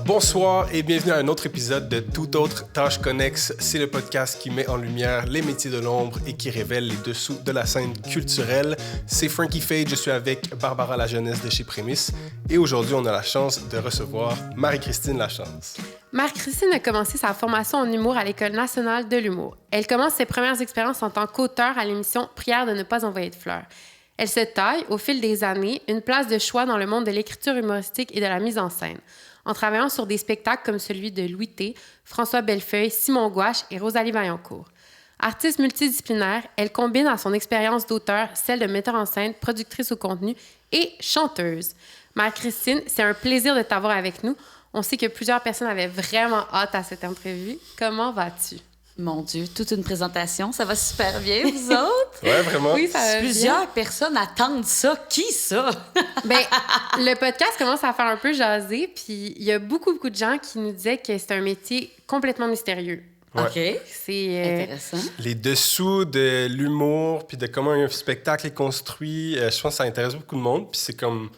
Bonsoir et bienvenue à un autre épisode de Tout autre tâche connexe. C'est le podcast qui met en lumière les métiers de l'ombre et qui révèle les dessous de la scène culturelle. C'est Frankie Fade, je suis avec Barbara La Jeunesse de chez Prémisse et aujourd'hui on a la chance de recevoir Marie-Christine Lachance. Marie-Christine a commencé sa formation en humour à l'École nationale de l'humour. Elle commence ses premières expériences en tant qu'auteure à l'émission Prière de ne pas envoyer de fleurs. Elle se taille, au fil des années, une place de choix dans le monde de l'écriture humoristique et de la mise en scène, en travaillant sur des spectacles comme celui de Louis T, François Bellefeuille, Simon Gouache et Rosalie Vaillancourt. Artiste multidisciplinaire, elle combine à son expérience d'auteur celle de metteur en scène, productrice au contenu et chanteuse. Marie-Christine, c'est un plaisir de t'avoir avec nous. On sait que plusieurs personnes avaient vraiment hâte à cette entrevue. Comment vas-tu? Mon Dieu, toute une présentation. Ça va super bien, vous autres? Ouais, vraiment. Oui, ça va Plusieurs bien. personnes attendent ça. Qui ça? Ben, le podcast commence à faire un peu jaser, puis il y a beaucoup de gens qui nous disaient que c'est un métier complètement mystérieux. Ouais. OK. C'est Intéressant. Les dessous de l'humour puis de comment un spectacle est construit, je pense que ça intéresse beaucoup de monde. Puis c'est comme...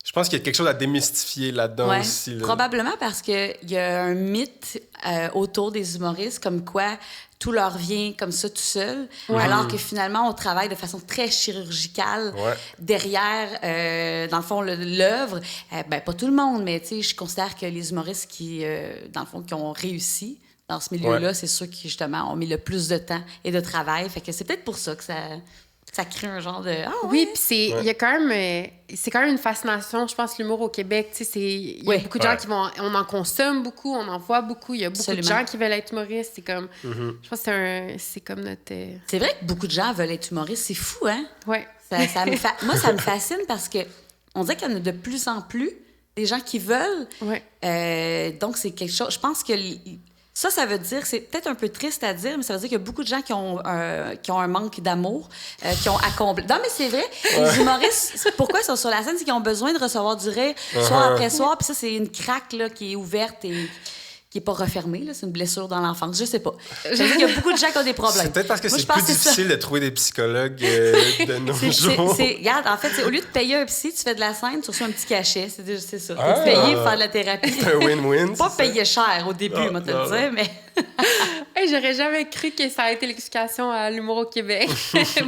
Je pense qu'il y a quelque chose à démystifier là-dedans Ouais, aussi. Là. probablement parce qu'il y a un mythe autour des humoristes comme quoi tout leur vient comme ça tout seul, alors que finalement, on travaille de façon très chirurgicale derrière, dans le fond, l'œuvre. Ben, pas tout le monde, mais tu sais, je considère que les humoristes qui, dans le fond, qui ont réussi dans ce milieu-là, c'est ceux qui, justement, ont mis le plus de temps et de travail. Fait que c'est peut-être pour ça que ça crée un genre de... Ah, Oui, puis il y a quand même... c'est quand même une fascination, je pense, l'humour au Québec. Tu sais, il y a beaucoup de gens qui vont... On en consomme beaucoup, on en voit beaucoup. Il y a beaucoup de gens qui veulent être humoristes. C'est comme... Je pense que c'est comme notre... C'est vrai que beaucoup de gens veulent être humoristes. C'est fou, hein? Oui. Moi, ça me fascine parce que on dirait qu'il y en a de plus en plus des gens qui veulent. Ouais. Donc, c'est quelque chose... Je pense que... Ça veut dire, c'est peut-être un peu triste à dire, mais ça veut dire qu'il y a beaucoup de gens qui ont un manque d'amour, qui ont à combler. Non, mais c'est vrai, les humoristes, pourquoi ils sont sur la scène, c'est qu'ils ont besoin de recevoir du rire soir après soir, puis ça, c'est une craque là, qui est ouverte et qui n'est pas refermée, là. C'est une blessure dans l'enfance, je sais pas. Ça veut dire qu'il y a beaucoup de gens qui ont des problèmes. C'est peut-être parce que Moi, c'est plus difficile de trouver des psychologues de nos jours. Regarde, en fait, au lieu de payer un psy, tu fais de la scène, tu reçois un petit cachet. C'est ça. Ah! Tu payé pour faire de la thérapie. C'est un win-win. Pas payer cher au début, moi, te le dire, mais... Hey, j'aurais jamais cru que ça a été l'explication à l'humour au Québec.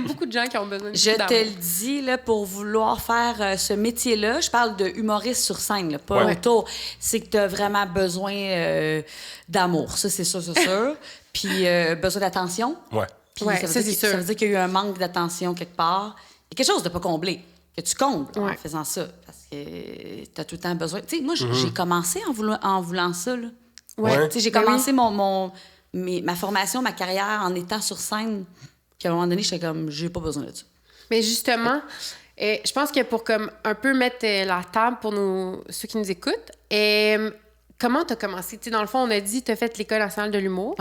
Beaucoup de gens qui ont besoin de Je te le dis, là, pour vouloir faire ce métier-là, je parle de humoriste sur scène, là, pas autour, c'est que tu as vraiment besoin d'amour. Ça, c'est sûr, c'est sûr. Puis besoin d'attention. Ouais. Puis Ouais, ça, c'est sûr. Ça veut dire qu'il y a eu un manque d'attention quelque part. Il y a quelque chose de pas comblé, que tu combles en faisant ça. Parce que tu as tout le temps besoin. Tu sais, moi, j'ai commencé en voulant ça, là. Ouais. Tu sais, j'ai commencé ma formation, ma carrière en étant sur scène, puis à un moment donné, j'étais comme, j'ai pas besoin de ça. Mais justement, je pense que pour comme un peu mettre la table pour ceux qui nous écoutent, comment tu as commencé? Tu sais, dans le fond, on a dit tu as fait l'École nationale de l'humour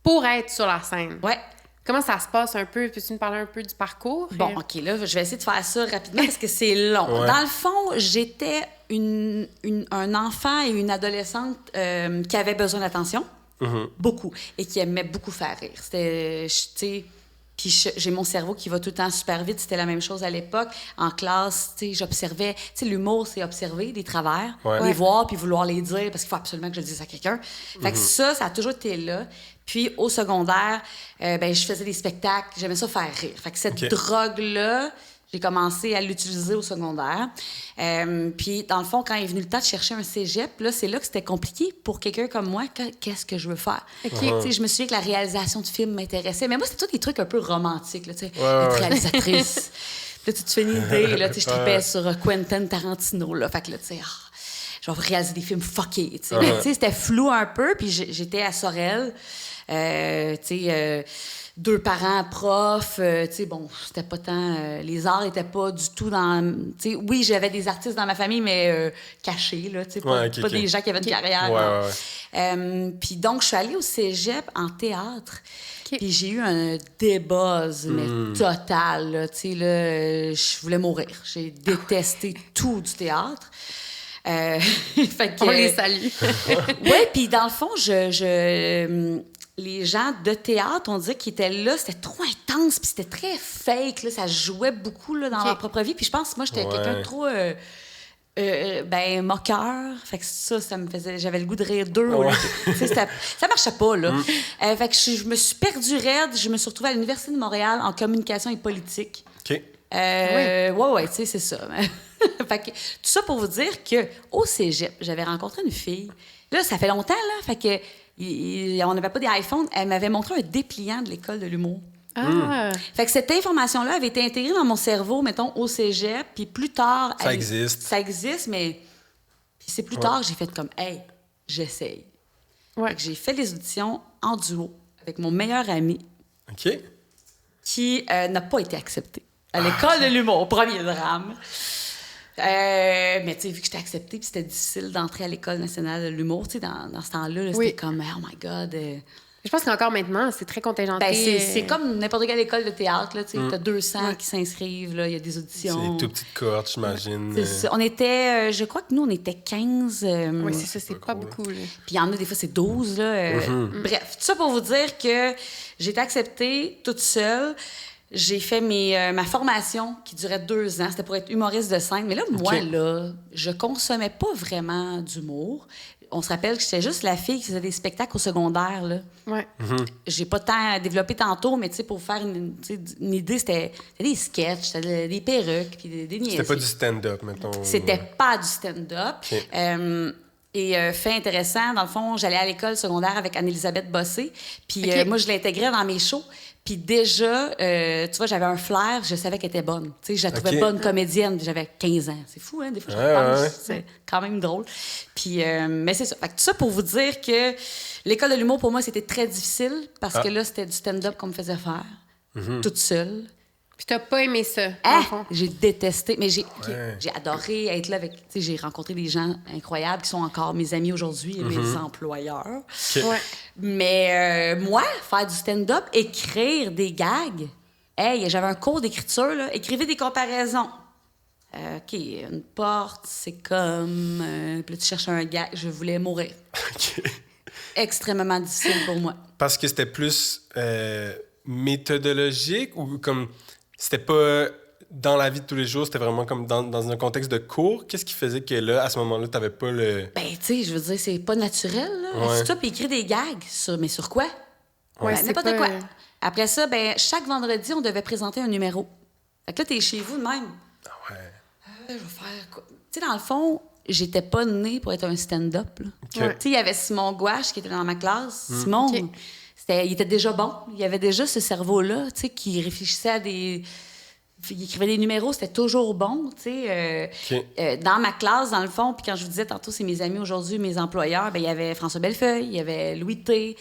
pour être sur la scène. Ouais. Comment ça se passe un peu? Peux-tu nous parler un peu du parcours? Bon, OK, là, je vais essayer de faire ça rapidement parce que c'est long. Dans le fond, j'étais un enfant et une adolescente qui avait besoin d'attention. Beaucoup. Et qui aimait beaucoup faire rire. C'était, tu sais... Puis j'ai mon cerveau qui va tout le temps super vite. C'était la même chose à l'époque. En classe, tu sais, j'observais... Tu sais, l'humour, c'est observer des travers, les voir puis vouloir les dire parce qu'il faut absolument que je le dise à quelqu'un. Fait que ça a toujours été là. Puis au secondaire, ben je faisais des spectacles. J'aimais ça faire rire. Fait que cette drogue-là... J'ai commencé à l'utiliser au secondaire. Puis, dans le fond, quand est venu le temps de chercher un cégep, là, c'est là que c'était compliqué pour quelqu'un comme moi. Qu'est-ce que je veux faire? Tu sais, je me souviens que la réalisation de films m'intéressait. Mais moi, c'était tous des trucs un peu romantiques, là, tu sais, être réalisatrice. Puis là, tu te fais une idée. Là, tu sais, je tripais sur Quentin Tarantino. Là, fait que là, tu sais, je vais réaliser des films fuckés. Tu sais, mais, tu sais, c'était flou un peu. Puis j'étais à Sorel. Tu sais... 2 parents profs, tu sais, bon, c'était pas tant... les arts étaient pas du tout dans... Tu sais, oui, j'avais des artistes dans ma famille, mais cachés, là, tu sais, pas des gens qui avaient une carrière. Puis donc, je suis allée au cégep en théâtre, puis j'ai eu un débuzz, mais total, là, tu sais, là, je voulais mourir. J'ai détesté tout du théâtre. Fait que, on les salue. Oui, puis dans le fond, les gens de théâtre, on disait qu'ils étaient là, c'était trop intense, puis c'était très fake, là, ça jouait beaucoup là, dans leur propre vie. Puis je pense que moi, j'étais quelqu'un de trop moqueur. Fait que ça me faisait... J'avais le goût de rire d'eux. Ça marchait pas, là. Fait que je me suis perdue raide. Je me suis retrouvée à l'Université de Montréal en communication et politique. OK. Ouais, tu sais, c'est ça. Fait que, tout ça pour vous dire qu'au cégep, j'avais rencontré une fille. Là, ça fait longtemps, là. Fait que on n'avait pas des iPhones. Elle m'avait montré un dépliant de l'école de l'humour. Ah. Fait que cette information-là avait été intégrée dans mon cerveau, mettons, au cégep, puis plus tard... Ça existe. Ça existe, mais... Puis c'est plus tard que j'ai fait comme, hey, j'essaye. Ouais. Fait que j'ai fait les auditions en duo avec mon meilleur ami OK. qui n'a pas été accepté à l'école de l'humour, au premier drame. Mais tu sais, vu que j'étais acceptée, puis c'était difficile d'entrer à l'École nationale de l'humour, tu sais, dans ce temps-là, là, c'était comme, oh my God... Je pense qu'encore maintenant, c'est très contingenté. C'est comme n'importe quelle école de théâtre. Tu as 200 qui s'inscrivent, il y a des auditions. C'est une toute petite cohorte, j'imagine. On était, je crois que nous, on était 15. Oui, c'est ça, c'est pas beaucoup. Là. Puis il y en a des fois, c'est 12. Là, Bref, tout ça pour vous dire que j'ai été acceptée toute seule. J'ai fait ma formation qui durait 2 ans. C'était pour être humoriste de scène. Mais là, moi, là, je consommais pas vraiment d'humour. On se rappelle que j'étais juste la fille qui faisait des spectacles au secondaire, là. Ouais. J'ai pas tant développé tantôt, mais tu sais, pour vous faire une idée, c'était des sketchs, c'était des perruques, puis des niaiseries. C'était pas du stand-up, mettons. C'était pas du stand-up. Okay. Fait intéressant, dans le fond, j'allais à l'école secondaire avec Anne-Élisabeth Bossé, puis moi, je l'intégrais dans mes shows. Puis déjà, tu vois, j'avais un flair, je savais qu'elle était bonne. Tu sais, je la trouvais bonne comédienne, j'avais 15 ans. C'est fou, hein, des fois, je pense. C'est quand même drôle. Puis, mais c'est ça. Fait que tout ça pour vous dire que l'école de l'humour, pour moi, c'était très difficile parce que là, c'était du stand-up qu'on me faisait faire, toute seule. Puis t'as pas aimé ça, J'ai détesté, mais j'ai adoré être là avec... Tu sais, j'ai rencontré des gens incroyables qui sont encore mes amis aujourd'hui et mes employeurs. Okay. Ouais. Mais moi, faire du stand-up, écrire des gags... Hey, j'avais un cours d'écriture, là. Écrivez des comparaisons. OK, une porte, c'est comme... puis là, tu cherches un gag. Je voulais mourir. OK. Extrêmement difficile pour moi. Parce que c'était plus méthodologique ou comme... C'était pas dans la vie de tous les jours, c'était vraiment comme dans un contexte de cours. Qu'est-ce qui faisait que là, à ce moment-là, t'avais pas le... Ben, tu sais, je veux dire, c'est pas naturel, là. Ouais. Ça, puis écrire des gags. Mais sur quoi? Ouais, ben, n'importe quoi. Après ça, ben, chaque vendredi, on devait présenter un numéro. Fait que là, t'es chez vous de même. Ah ouais. Je vais faire quoi? Tu sais, dans le fond, j'étais pas née pour être un stand-up, là. Okay. Tu sais, il y avait Simon Gouache qui était dans ma classe. Simon... Il était déjà bon. Il avait déjà ce cerveau-là, tu sais, qui réfléchissait à des... Il écrivait des numéros, c'était toujours bon, tu sais. Dans ma classe, dans le fond, puis quand je vous disais tantôt, c'est mes amis aujourd'hui, mes employeurs, ben il y avait François Bellefeuille, il y avait Louis T,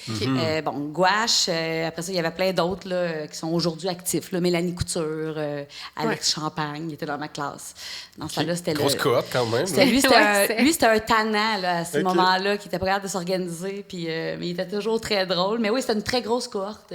Gouache, après ça, il y avait plein d'autres là, qui sont aujourd'hui actifs, là, Mélanie Couture, Alex Champagne, il était dans ma classe. Dans ce temps-là, c'était grosse cohorte quand même. Lui, c'était un tannant là, à ce moment-là, qui était pas capable de s'organiser, puis, mais il était toujours très drôle. Mais oui, c'était une très grosse cohorte.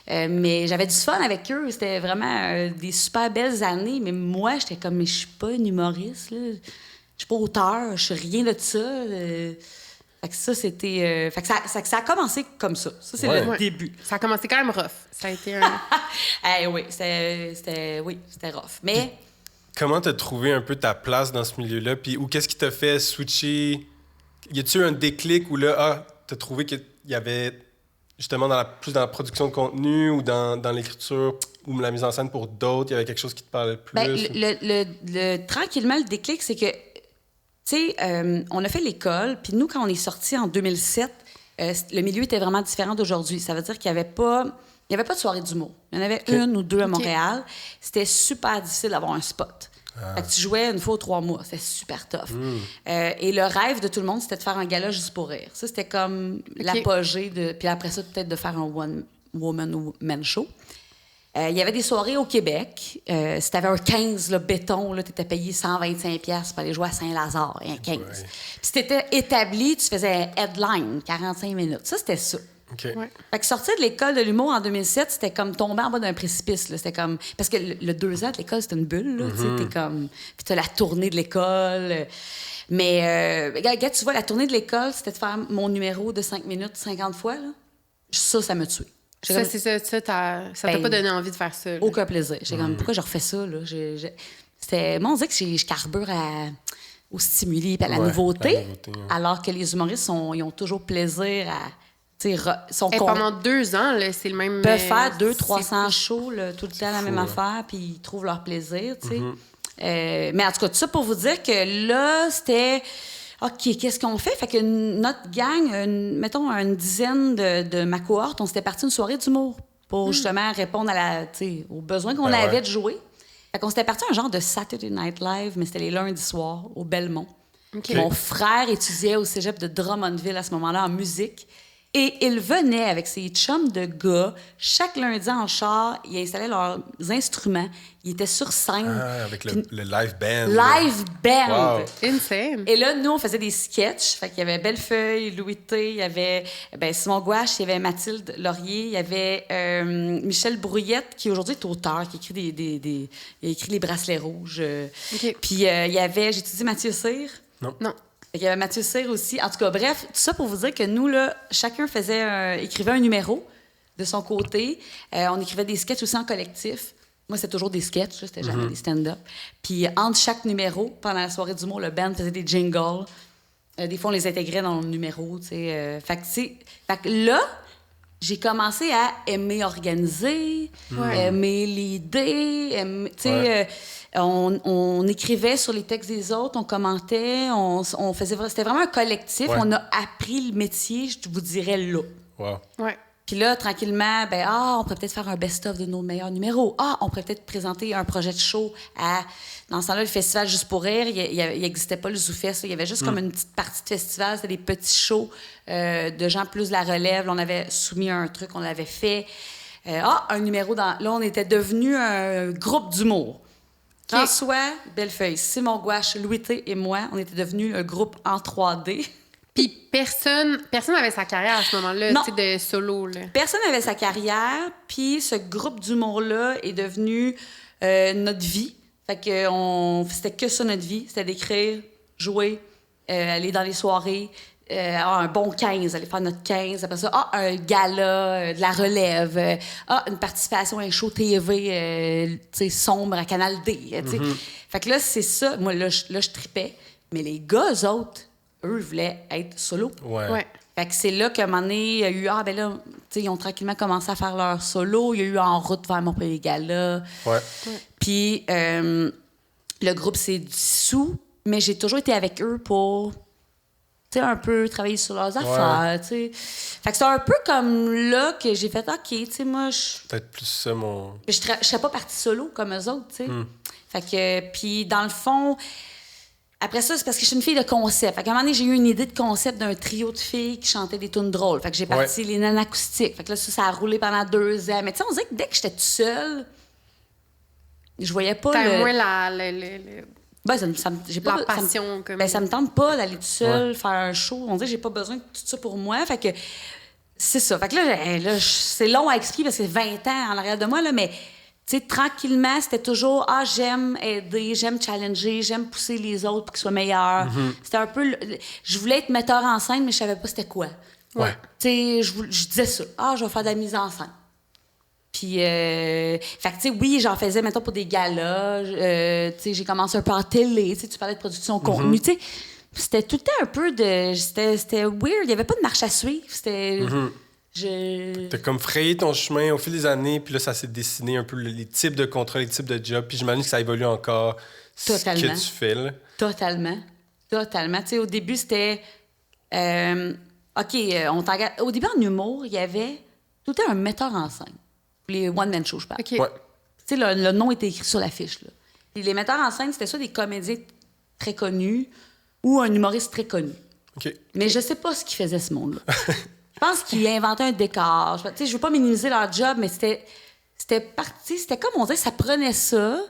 Mais j'avais du fun avec eux. C'était vraiment des super belles années. Mais moi, j'étais comme, mais je suis pas une humoriste, là. Je suis pas auteur, je suis rien de ça. Fait que ça, c'était... fait que ça a commencé comme ça. Ça, c'est le début. Ça a commencé quand même rough. Ça a été un... oui, c'était rough. Mais... Comment t'as trouvé un peu ta place dans ce milieu-là? Puis, ou qu'est-ce qui t'a fait switcher? Y a-tu eu un déclic où là, t'as trouvé qu'il y avait... justement plus dans la production de contenu ou dans l'écriture ou la mise en scène pour d'autres, il y avait quelque chose qui te parlait plus? Ben, tranquillement, le déclic, c'est que, tu sais, on a fait l'école, puis nous, quand on est sortis en 2007, le milieu était vraiment différent d'aujourd'hui. Ça veut dire qu'il n'y avait pas de soirée d'humour. Il y en avait une ou deux à Montréal. C'était super difficile d'avoir un spot. Fait que tu jouais une fois ou 3 mois. C'était super tough. Et le rêve de tout le monde, c'était de faire un gala juste pour rire. Ça, c'était comme l'apogée de... Puis après ça, peut-être de faire un one-woman show. Il y avait des soirées au Québec. Si t'avais un 15 là, béton, tu étais payé 125$ pour aller jouer à Saint-Lazare. Un 15. Puis si t'étais établi, tu faisais un headline, 45 minutes. Ça, c'était ça. Okay. Fait que sortir de l'école de l'humour en 2007, c'était comme tomber en bas d'un précipice. Là. C'était comme... Parce que le 2 ans de l'école, c'était une bulle. Là, t'es comme... Puis t'as la tournée de l'école. Mais, regarde, tu vois, la tournée de l'école, c'était de faire mon numéro de 5 minutes 50 fois. Là. Ça m'a tué. Ça, comme... ça t'a pas donné envie de faire ça. Là. Aucun plaisir. J'ai comme, pourquoi je refais ça? Là? Moi, on dirait que je carbure à... au stimuli et à la nouveauté, alors que les humoristes, ils ont toujours plaisir à... Pendant 2 ans, là, c'est le même... Ils peuvent faire 200-300 shows, là, tout le temps la même affaire, puis ils trouvent leur plaisir, tu sais. Mais en tout cas, tout ça pour vous dire que là, c'était... OK, qu'est-ce qu'on fait? Fait que notre gang, mettons une dizaine de ma cohorte, on s'était parti une soirée d'humour pour justement répondre aux besoins qu'on avait de jouer. Fait qu'on s'était parti un genre de Saturday Night Live, mais c'était les lundis soirs au Belmont. Okay. Mon frère étudiait au cégep de Drummondville à ce moment-là en musique. Et il venait avec ses chums de gars. Chaque lundi en char, ils installaient leurs instruments. Ils étaient sur scène. Avec le live band. Live band! Wow. Insane! Et là, nous, on faisait des sketchs. Fait qu'il y avait Bellefeuille, Louis T, il y avait Simon Gouache, il y avait Mathilde Laurier, il y avait Michel Brouillette, qui aujourd'hui est auteur, qui écrit il a écrit Les Bracelets Rouges. Okay. Puis il y avait, j'ai-tu dit Mathieu Cyr? Non. Il y avait Mathieu Cyr aussi. En tout cas, bref, tout ça pour vous dire que nous, là, chacun écrivait un numéro de son côté. On écrivait des sketchs aussi en collectif. Moi, c'était toujours des sketchs, c'était jamais des stand-up. Puis entre chaque numéro, pendant la soirée d'humour, le band faisait des jingles. Des fois, on les intégrait dans le numéro, tu sais. Fait que là, j'ai commencé à aimer organiser, aimer l'idée, tu sais... On écrivait sur les textes des autres, on commentait, on faisait... C'était vraiment un collectif. Ouais. On a appris le métier, je vous dirais, là. Wow. Ouais. Puis là, tranquillement, on pourrait peut-être faire un best-of de nos meilleurs numéros. On pourrait peut-être présenter un projet de show dans ce temps-là, le festival Juste pour rire. Il n'existait pas le ZooFest. Il y avait juste comme une petite partie de festival. C'était des petits shows de gens plus de la relève. Là, on avait soumis un truc, on l'avait fait. Un numéro dans... Là, on était devenu un groupe d'humour. François Bellefeuille, Simon Gouache, Louis T et moi, on était devenus un groupe en 3D. Puis personne n'avait sa carrière à ce moment-là, tu sais, de solo. Là. Personne n'avait sa carrière, puis ce groupe d'humour-là est devenu notre vie. Fait que c'était que ça, notre vie. C'était d'écrire, jouer, aller dans les soirées, un bon 15, aller faire notre 15. Après ça, un gala, de la relève. Une participation à un show TV sombre à Canal D. Fait que là, c'est ça. Moi, là, je tripais. Mais les gars, eux autres, eux, voulaient être solo. Ouais. Fait que c'est là qu'à un moment donné, il y a eu... ils ont tranquillement commencé à faire leur solo. Il y a eu En route vers Montpellier Gala. Ouais. Puis le groupe s'est dissous, mais j'ai toujours été avec eux pour... un peu travailler sur leurs affaires, tu sais. Fait que c'est un peu comme là que j'ai fait, OK, tu sais, moi, peut-être plus ça, mon... Je serais pas partie solo comme eux autres, tu sais. Fait que, puis dans le fond, après ça, c'est parce que je suis une fille de concept. Fait qu'à un moment donné, j'ai eu une idée de concept d'un trio de filles qui chantaient des tunes drôles. Fait que j'ai parti les nanas acoustiques. Fait que là, ça a roulé pendant 2 ans. Mais tu sais, on dirait que dès que j'étais toute seule, je voyais pas moins j'ai pas la passion. Ça me tente pas d'aller toute seule faire un show. On dirait que j'ai pas besoin de tout ça pour moi. Fait que c'est ça. Fait que là c'est long à expliquer parce que c'est 20 ans en arrière de moi, là, mais tu sais, tranquillement, c'était toujours j'aime aider, j'aime challenger, j'aime pousser les autres pour qu'ils soient meilleurs. C'était un peu... Je voulais être metteur en scène, mais je savais pas c'était quoi. Ouais. Tu sais, je disais ça. Je vais faire de la mise en scène. Puis, fait que, tu sais, oui, j'en faisais, mettons, pour des galas. Tu sais, j'ai commencé un peu en télé. Tu parlais de production de contenu. Tu sais, c'était tout le temps un peu de... C'était weird. Il n'y avait pas de marche à suivre. C'était... T'as comme frayé ton chemin au fil des années, puis là, ça s'est dessiné un peu les types de contrats, les types de jobs, puis j'imagine que ça évolue encore. Totalement. Ce que tu fais, là. Totalement. Tu sais, au début, c'était... Au début, en humour, il y avait tout le temps un metteur en scène. Les one-man shows, je parle. Okay. Ouais. Tu sais, le nom était écrit sur l'affiche, là. Et les metteurs en scène, c'était soit des comédiens très connus ou un humoriste très connu. Okay. Mais je sais pas ce qu'ils faisaient, ce monde-là. Je pense qu'ils inventaient un décor. Tu sais, je veux pas minimiser leur job, mais c'était comme on dirait, ça prenait ça.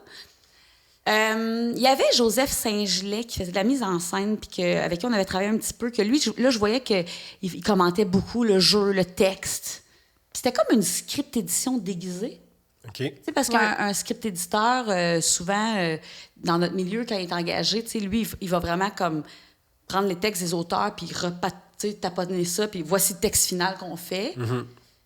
Il y avait Joseph Saint-Gelais qui faisait de la mise en scène, puis avec qui on avait travaillé un petit peu, que lui, je voyais qu'il commentait beaucoup le jeu, le texte. C'était comme une script édition déguisée. OK. Tu sais, parce qu'un script éditeur, souvent, dans notre milieu, quand il est engagé, tu sais, lui, il va vraiment comme prendre les textes des auteurs, puis taponner ça, puis voici le texte final qu'on fait.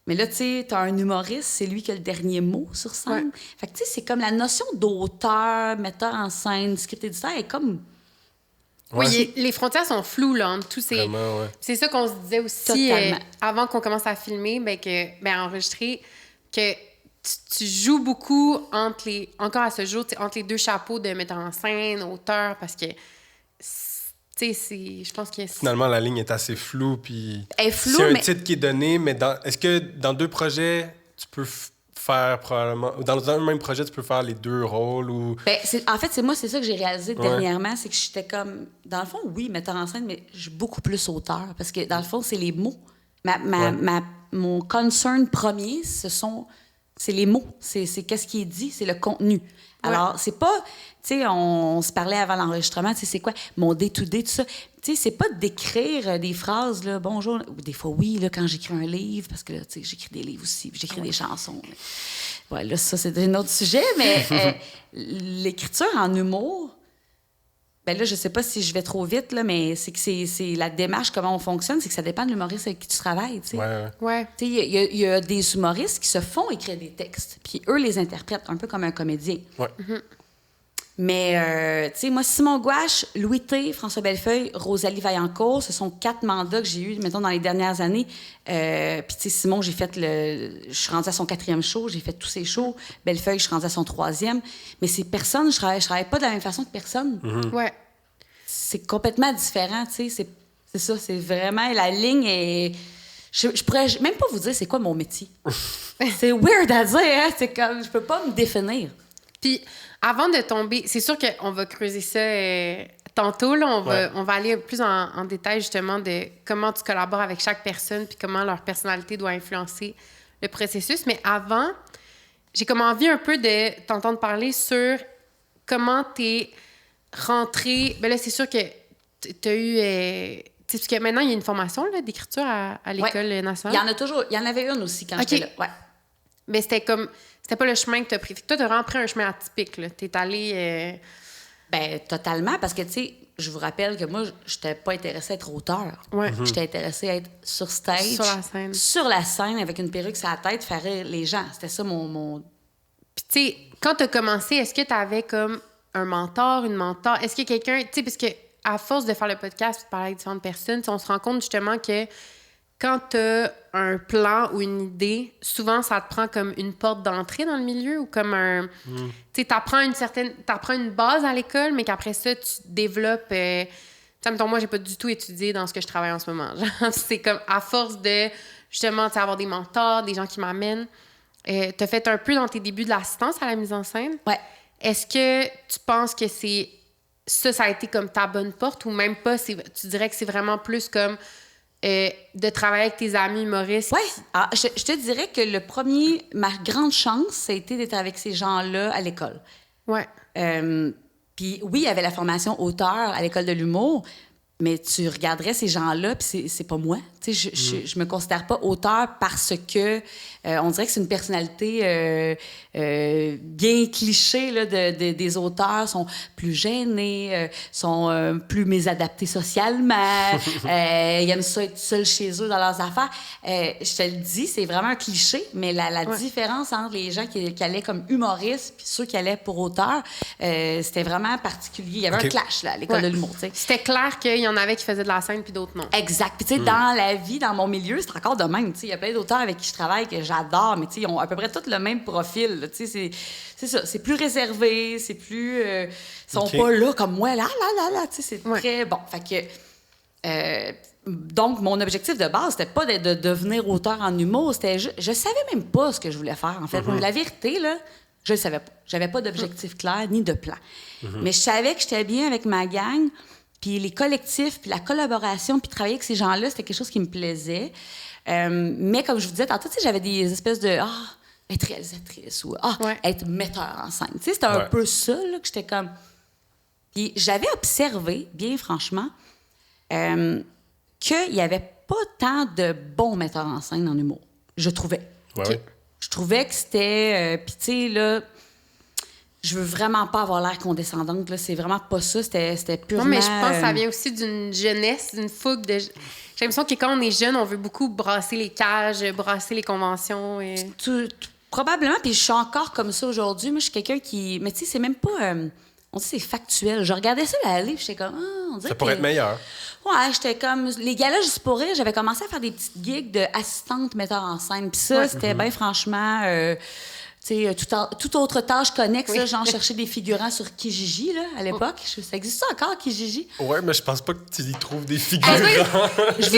Mais là, tu sais, t'as un humoriste, c'est lui qui a le dernier mot sur scène. Ouais. Fait que, tu sais, c'est comme la notion d'auteur, metteur en scène, script éditeur est comme... Oui, les frontières sont floues, là, entre tous ces... Vraiment, ouais. C'est ça qu'on se disait aussi avant qu'on commence à filmer, enregistrer, que tu joues beaucoup encore à ce jour, entre les deux chapeaux de metteur en scène, auteur, parce que, tu sais, je pense que... Finalement, la ligne est assez floue, puis... Elle est floue, c'est un titre qui est donné, mais est-ce que dans 2 projets, tu peux faire probablement... Dans un même projet, tu peux faire les 2 rôles ou... En fait, c'est ça que j'ai réalisé dernièrement, c'est que j'étais comme... Dans le fond, oui, metteur en scène, mais je suis beaucoup plus auteur, parce que dans le fond, c'est les mots. Mon concern premier, c'est les mots, c'est qu'est-ce qui est dit, c'est le contenu. Alors, c'est pas... Tu sais, on se parlait avant l'enregistrement, tu sais, c'est quoi mon day-to-day, tout ça. Tu sais, c'est pas d'écrire des phrases, là, bonjour. Des fois, oui, là, quand j'écris un livre, parce que là, tu sais, j'écris des livres aussi, puis j'écris des chansons. Ouais, là, ça, c'est un autre sujet, mais l'écriture en humour, là, je sais pas si je vais trop vite, là, mais c'est que c'est la démarche, comment on fonctionne, c'est que ça dépend de l'humoriste avec qui tu travailles, tu sais. Ouais. Tu sais, il y a des humoristes qui se font écrire des textes, puis eux les interprètent un peu comme un comédien. Ouais. Mm-hmm. Mais, tu sais, moi, Simon Gouache, Louis T, François Bellefeuille, Rosalie Vaillancourt, ce sont 4 mandats que j'ai eus, mettons, dans les dernières années. Puis, tu sais, Simon, je suis rendue à son 4e show, j'ai fait tous ses shows. Bellefeuille, je suis rendue à son 3e. Mais ces personnes, je travaille pas de la même façon que personne. Mm-hmm. Ouais. C'est complètement différent, tu sais. C'est ça, c'est vraiment... La ligne est... Je pourrais même pas vous dire c'est quoi mon métier. C'est weird à dire, hein? C'est comme... Je peux pas me définir. Puis, avant de tomber, c'est sûr qu'on va creuser ça tantôt. Là, on va aller plus en détail, justement, de comment tu collabores avec chaque personne puis comment leur personnalité doit influencer le processus. Mais avant, j'ai comme envie un peu de t'entendre parler sur comment t'es rentrée. Bien là, c'est sûr que t'as eu... parce que maintenant, il y a une formation là, d'écriture à l'École nationale. Il y en a toujours. Il y en avait une aussi quand j'étais là. Ouais. Mais c'était pas le chemin que tu as pris. Toi, tu as vraiment pris un chemin atypique. Tu es allé... totalement, parce que, tu sais, je vous rappelle que moi, je n'étais pas intéressée à être auteur. Ouais. J'étais intéressée à être sur stage. Sur la scène. Sur la scène, avec une perruque sur la tête, faire rire les gens. C'était ça mon... Puis, tu sais, quand tu as commencé, est-ce que tu avais comme un mentor, une mentor? Est-ce que quelqu'un... Tu sais, parce que à force de faire le podcast et de parler avec différentes personnes, on se rend compte justement que quand tu as un plan ou une idée, souvent, ça te prend comme une porte d'entrée dans le milieu ou comme un... Tu sais, t'apprends une base à l'école, mais qu'après ça, tu développes... mettons, moi, j'ai pas du tout étudié dans ce que je travaille en ce moment. Genre, c'est comme à force de, justement, avoir des mentors, des gens qui m'amènent. T'as fait un peu dans tes débuts de l'assistance à la mise en scène. Ouais. Est-ce que tu penses que c'est... Ça a été comme ta bonne porte ou même pas? Tu dirais que c'est vraiment plus comme... de travailler avec tes amis humoristes. Oui. Je te dirais que ma grande chance, ça a été d'être avec ces gens-là à l'école. Ouais. Puis oui, il y avait la formation auteur à l'école de l'humour, mais tu regarderais ces gens-là, puis c'est pas moi. Tu sais, je me considère pas auteur parce que on dirait que c'est une personnalité bien cliché là, des auteurs. Sont plus gênés, sont plus mésadaptés socialement. Ils aiment ça être seuls chez eux dans leurs affaires. Je te le dis, c'est vraiment un cliché, mais la différence entre les gens qui allaient comme humoristes puis ceux qui allaient pour auteurs, c'était vraiment particulier. Il y avait un clash là, à l'école de l'humour. T'sais. C'était clair qu'il y en avait qui faisaient de la scène puis d'autres non. Exact. Puis tu sais, dans la vie, dans mon milieu, c'est encore de même. Il y a plein d'auteurs avec qui je travaille que j'adore, mais ils ont à peu près tous le même profil. C'est ça. C'est plus réservé, c'est plus... Ils sont pas là comme moi, là. C'est très bon. Fait que... donc, mon objectif de base, c'était pas de devenir auteur en humour. C'était je savais même pas ce que je voulais faire, en fait. La vérité, là, je le savais pas. J'avais pas d'objectif clair ni de plan. Mais je savais que j'étais bien avec ma gang. Puis les collectifs, puis la collaboration, puis travailler avec ces gens-là, c'était quelque chose qui me plaisait. Mais comme je vous disais tantôt, j'avais des espèces de être réalisatrice ou être metteur en scène. C'était un peu ça là, que j'étais comme... Puis j'avais observé, bien franchement, qu'il n'y avait pas tant de bons metteurs en scène en humour. Je trouvais. Ouais. Je trouvais que c'était... Puis tu sais, là... Je veux vraiment pas avoir l'air condescendante, là. C'est vraiment pas ça. C'était purement... Non, mais je pense que ça vient aussi d'une jeunesse, d'une fougue de... J'ai l'impression que quand on est jeune, on veut beaucoup brasser les cages, brasser les conventions. Probablement, puis je suis encore comme ça aujourd'hui. Moi, je suis quelqu'un qui... Mais tu sais, c'est même pas... on dit c'est factuel. Je regardais ça aller, puis j'étais comme, on dirait Ça pourrait être meilleur. Ouais, j'étais comme... Les galas juste pour rire, j'avais commencé à faire des petites gigs d'assistante metteur en scène. Puis ça, c'était bien franchement... tu sais, toute autre tâche connexe, là, genre chercher des figurants sur Kijiji, là, à l'époque. Ça existe ça encore, Kijiji? Ouais, mais je pense pas que tu y trouves des figurants. Je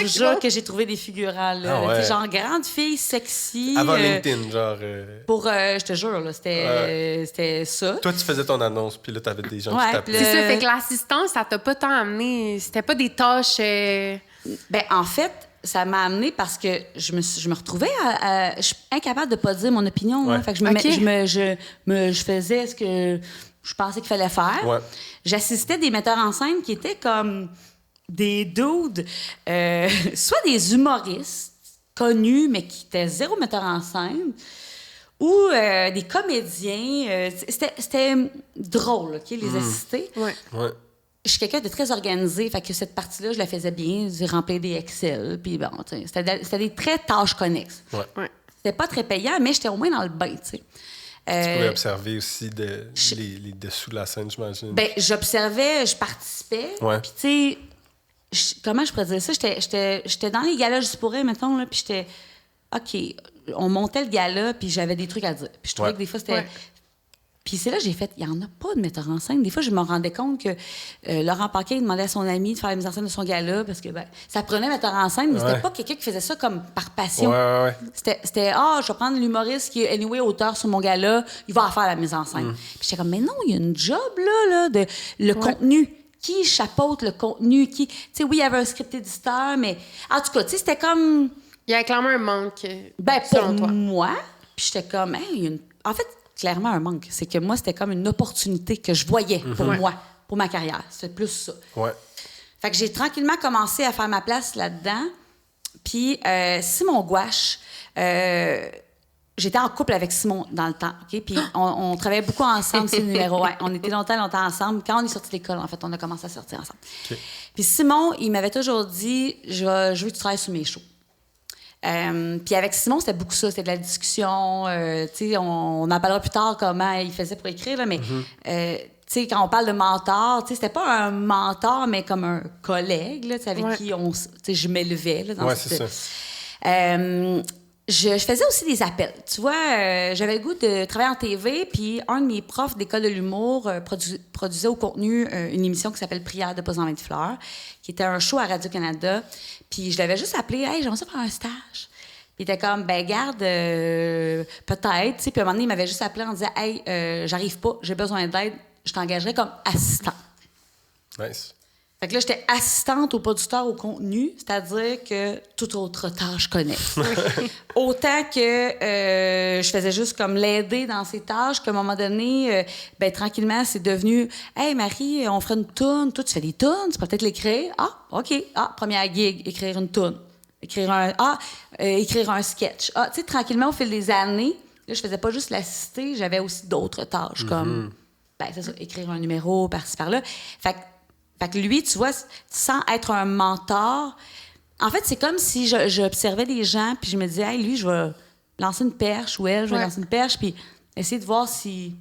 vous jure que j'ai trouvé des figurants, là. Ah ouais. Genre grande fille sexy. Avant LinkedIn, genre... je te jure, là, c'était ça. Toi, tu faisais ton annonce, puis là, t'avais des gens qui t'appelaient. C'est ça, fait que l'assistance, ça t'a pas tant amené... C'était pas des tâches... Ben, en fait... Ça m'a amené parce que je me retrouvais je suis incapable de pas dire mon opinion. Ouais. Hein. Fait que je faisais ce que je pensais qu'il fallait faire. Ouais. J'assistais des metteurs en scène qui étaient comme des dudes, soit des humoristes connus, mais qui étaient zéro metteur en scène, ou des comédiens. C'était drôle, OK, les assister. Ouais. Je suis quelqu'un de très organisé, fait que cette partie-là, je la faisais bien, j'ai rempli des Excel, puis bon, c'était des très tâches connexes. Ouais. C'était pas très payant, mais j'étais au moins dans le bain, tu sais. Tu pouvais observer aussi les dessous de la scène, j'imagine. Ben, j'observais, je participais, Ouais. puis tu sais, comment je pourrais dire ça? J'étais dans les galas juste pour rire, mettons, là, puis j'étais... OK, on montait le gala, puis j'avais des trucs à dire. Puis je trouvais que des fois, c'était... Ouais. Puis c'est là que j'ai fait, il n'y en a pas de metteur en scène. Des fois, je me rendais compte que Laurent Paquin demandait à son ami de faire la mise en scène de son gala parce que ça prenait metteur en scène, mais c'était pas quelqu'un qui faisait ça comme par passion. Ouais. C'était je vais prendre l'humoriste qui est anyway auteur sur mon gala, il va en faire la mise en scène. Puis j'étais comme, mais non, il y a une job là de le contenu. Qui chapeaute le contenu? Tu sais, oui, il y avait un script éditeur, mais en tout cas, tu sais, c'était comme... Il y a clairement un manque, Ben, selon pour toi. moi, puis j'étais comme, en fait, clairement un manque. C'est que moi, c'était comme une opportunité que je voyais pour moi, pour ma carrière. C'était plus ça. Ouais. Fait que j'ai tranquillement commencé à faire ma place là-dedans. Puis Simon Gouache, j'étais en couple avec Simon dans le temps, OK? Puis on travaillait beaucoup ensemble, c'est le numéro. Ouais, on était longtemps ensemble. Quand on est sorti de l'école, en fait, on a commencé à sortir ensemble. Okay. Puis Simon, il m'avait toujours dit, je veux que tu travailles sur mes shows. Puis avec Simon, c'était beaucoup ça, c'était de la discussion. Tu sais, on en parlera plus tard comment il faisait pour écrire, là, mais tu sais, quand on parle de mentor, tu sais, c'était pas un mentor, mais comme un collègue, là, avec qui je m'élevais. Là, dans c'est ça. Je faisais aussi des appels. Tu vois, j'avais le goût de travailler en TV, puis un de mes profs d'école de l'humour produisait au contenu une émission qui s'appelle Prière de pas en 20 fleurs, qui était un show à Radio-Canada. Puis je l'avais juste appelé, hey, j'aimerais ça faire un stage. Puis il était comme, ben garde, peut-être. Puis à un moment donné, il m'avait juste appelé en disant, hey, j'arrive pas, j'ai besoin d'aide, je t'engagerai comme assistant. Nice. Fait que là, j'étais assistante au producteur au contenu, c'est-à-dire que toute autre tâche connexe. Autant que je faisais juste comme l'aider dans ses tâches, qu'à un moment donné, tranquillement, c'est devenu « Hey, Marie, on ferait une toune. Toi, tu fais des tounes, tu peux peut-être l'écrire. Ah, OK. Ah, première gig, écrire une toune. Écrire un sketch. Ah, tu sais, tranquillement, au fil des années, là, je faisais pas juste l'assister, j'avais aussi d'autres tâches, comme, c'est ça, écrire un numéro par-ci, par-là. Fait que lui, tu vois, sans être un mentor, en fait, c'est comme si j'observais des gens, puis je me disais, hey, lui, je vais lancer une perche, ou elle, je vais lancer une perche, puis essayer de voir si...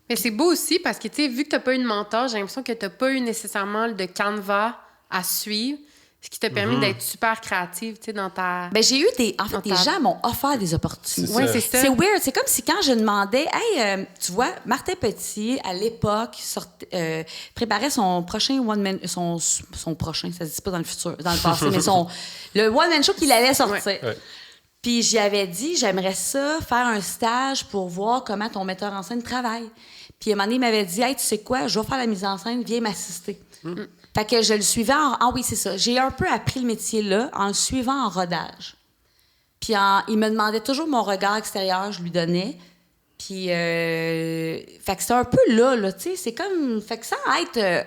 Mais c'est beau aussi parce que, tu sais, vu que tu n'as pas eu de mentor, j'ai l'impression que tu n'as pas eu nécessairement de canevas à suivre, ce qui t'a permis d'être super créative, tu sais, dans ta... Ben j'ai eu des gens m'ont offert des opportunités. Oui, c'est ça. C'est weird. C'est comme si quand je demandais, hey, tu vois, Martin Petit, à l'époque, préparait son prochain one-man... Son prochain, ça se dit pas dans le futur, dans le passé, mais le one-man show qu'il allait sortir. Ouais. Puis j'y avais dit, j'aimerais ça, faire un stage pour voir comment ton metteur en scène travaille. Puis à un moment donné, il m'avait dit, hey, tu sais quoi, je vais faire la mise en scène, viens m'assister. Fait que je le suivais Ah oui, c'est ça. J'ai un peu appris le métier là en le suivant en rodage. Puis il me demandait toujours mon regard extérieur, je lui donnais. Puis fait que c'était un peu là, tu sais, c'est comme fait que sans être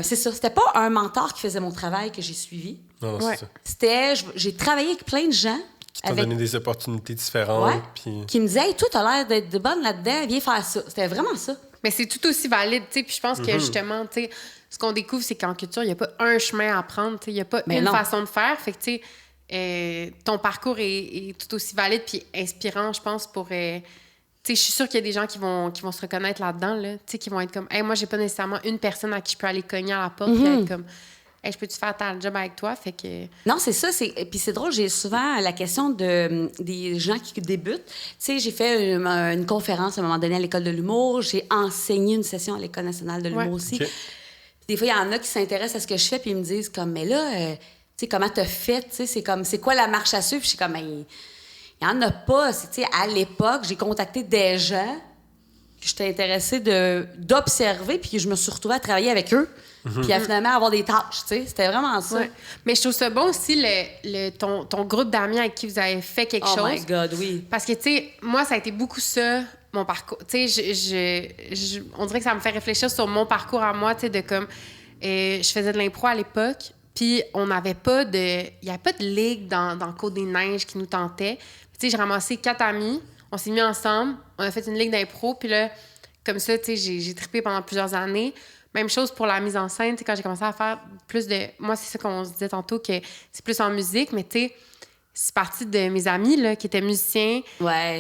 c'est ça, c'était pas un mentor qui faisait mon travail que j'ai suivi. Non, c'est ça. C'était j'ai travaillé avec plein de gens qui t'ont donné des opportunités différentes, puis qui me disaient hey, toi t'as l'air d'être bonne là-dedans, viens faire ça. C'était vraiment ça. Mais c'est tout aussi valide, tu sais, puis je pense que justement, tu sais, ce qu'on découvre, c'est qu'en culture, il n'y a pas un chemin à prendre, tu sais, il n'y a pas une façon de faire. Fait que, tu sais, ton parcours est tout aussi valide puis inspirant, je pense, pour Tu sais, je suis sûre qu'il y a des gens qui vont se reconnaître là-dedans, là. Tu sais, qui vont être comme, hey, moi, j'ai pas nécessairement une personne à qui je peux aller cogner à la porte et être comme, hey, je peux-tu faire ta job avec toi? Fait que... Non, c'est ça. Puis c'est drôle, j'ai souvent la question des gens qui débutent. Tu sais, j'ai fait une conférence à un moment donné à l'École de l'humour. J'ai enseigné une session à l'École nationale de l'humour aussi. Okay. Des fois, il y en a qui s'intéressent à ce que je fais puis ils me disent comme, mais là, tu sais, comment t'as fait? Tu sais, c'est quoi la marche à suivre? Puis je suis comme, mais il y en a pas. Tu sais, à l'époque, j'ai contacté des gens que j'étais intéressée d'observer puis je me suis retrouvée à travailler avec eux. Puis à finalement avoir des tâches, tu sais. C'était vraiment ça. Ouais. Mais je trouve ça bon aussi, ton groupe d'amis avec qui vous avez fait quelque chose. Oh my God, oui. Parce que, tu sais, moi, ça a été beaucoup ça, mon parcours. Tu sais, on dirait que ça me fait réfléchir sur mon parcours à moi, tu sais, de comme... je faisais de l'impro à l'époque, puis on n'avait pas de... Il n'y avait pas de ligue dans Côte-des-Neiges qui nous tentait. Tu sais, j'ai ramassé 4 amis, on s'est mis ensemble, on a fait une ligue d'impro, puis là, comme ça, tu sais, j'ai trippé pendant plusieurs années. Même chose pour la mise en scène, tu sais, quand j'ai commencé à faire plus de... Moi, c'est ça qu'on se disait tantôt, que c'est plus en musique, mais tu sais, c'est parti de mes amis, là, qui étaient musiciens,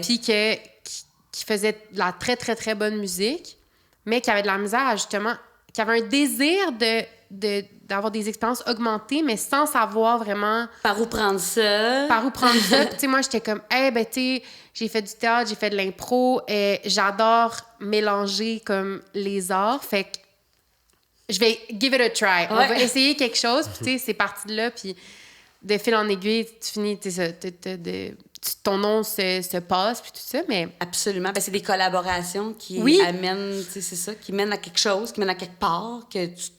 puis qui faisaient de la très, très, très bonne musique, mais qui avaient de la misère à, justement... qui avaient un désir d'avoir des expériences augmentées, mais sans savoir vraiment... Par où prendre ça. Puis, tu sais, moi, j'étais comme, hey, ben, tu sais, j'ai fait du théâtre, j'ai fait de l'impro, j'adore mélanger, comme, les arts, fait que je vais give it a try. On va essayer quelque chose, puis, tu sais, c'est parti de là, puis de fil en aiguille, tu finis, tu sais, ton nom se passe, puis tout ça, mais... Absolument. Ben, c'est des collaborations qui amènent, tu sais, c'est ça, qui mènent à quelque chose, qui mènent à quelque part, que tu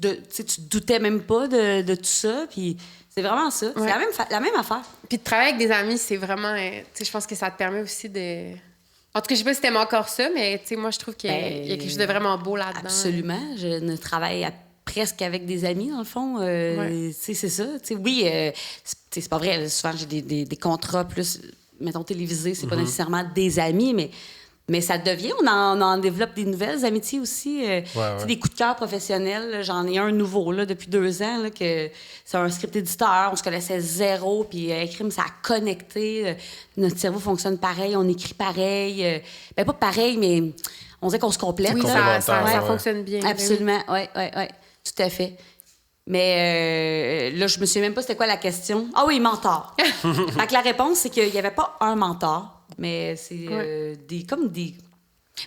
te doutais même pas de tout ça, puis c'est vraiment ça. C'est la même affaire. Puis de travailler avec des amis, c'est vraiment... tu sais, je pense que ça te permet aussi de... En tout cas, je sais pas si t'aimes encore ça, mais tu sais, moi, je trouve qu'il y a quelque chose de vraiment beau là-dedans. Absolument. Je ne travaille presque avec des amis, dans le fond. Tu sais, c'est ça. Tu sais, oui, c'est pas vrai. Souvent, j'ai des contrats plus... mettons, télévisé, c'est pas nécessairement des amis, mais ça devient, on en développe des nouvelles amitiés aussi. Des coups de cœur professionnels. Là, j'en ai un nouveau là, depuis 2 ans, là, que c'est un script éditeur, on se connaissait zéro, puis crime, ça a connecté. Notre cerveau fonctionne pareil, on écrit pareil. Ben pas pareil, mais on dirait qu'on se complète. Oui, ça fonctionne bien. Absolument, oui, tout à fait. Mais là, je me souviens même pas c'était quoi la question. Ah oui, mentor. Fait que la réponse, c'est qu'il n'y avait pas un mentor, mais c'est des...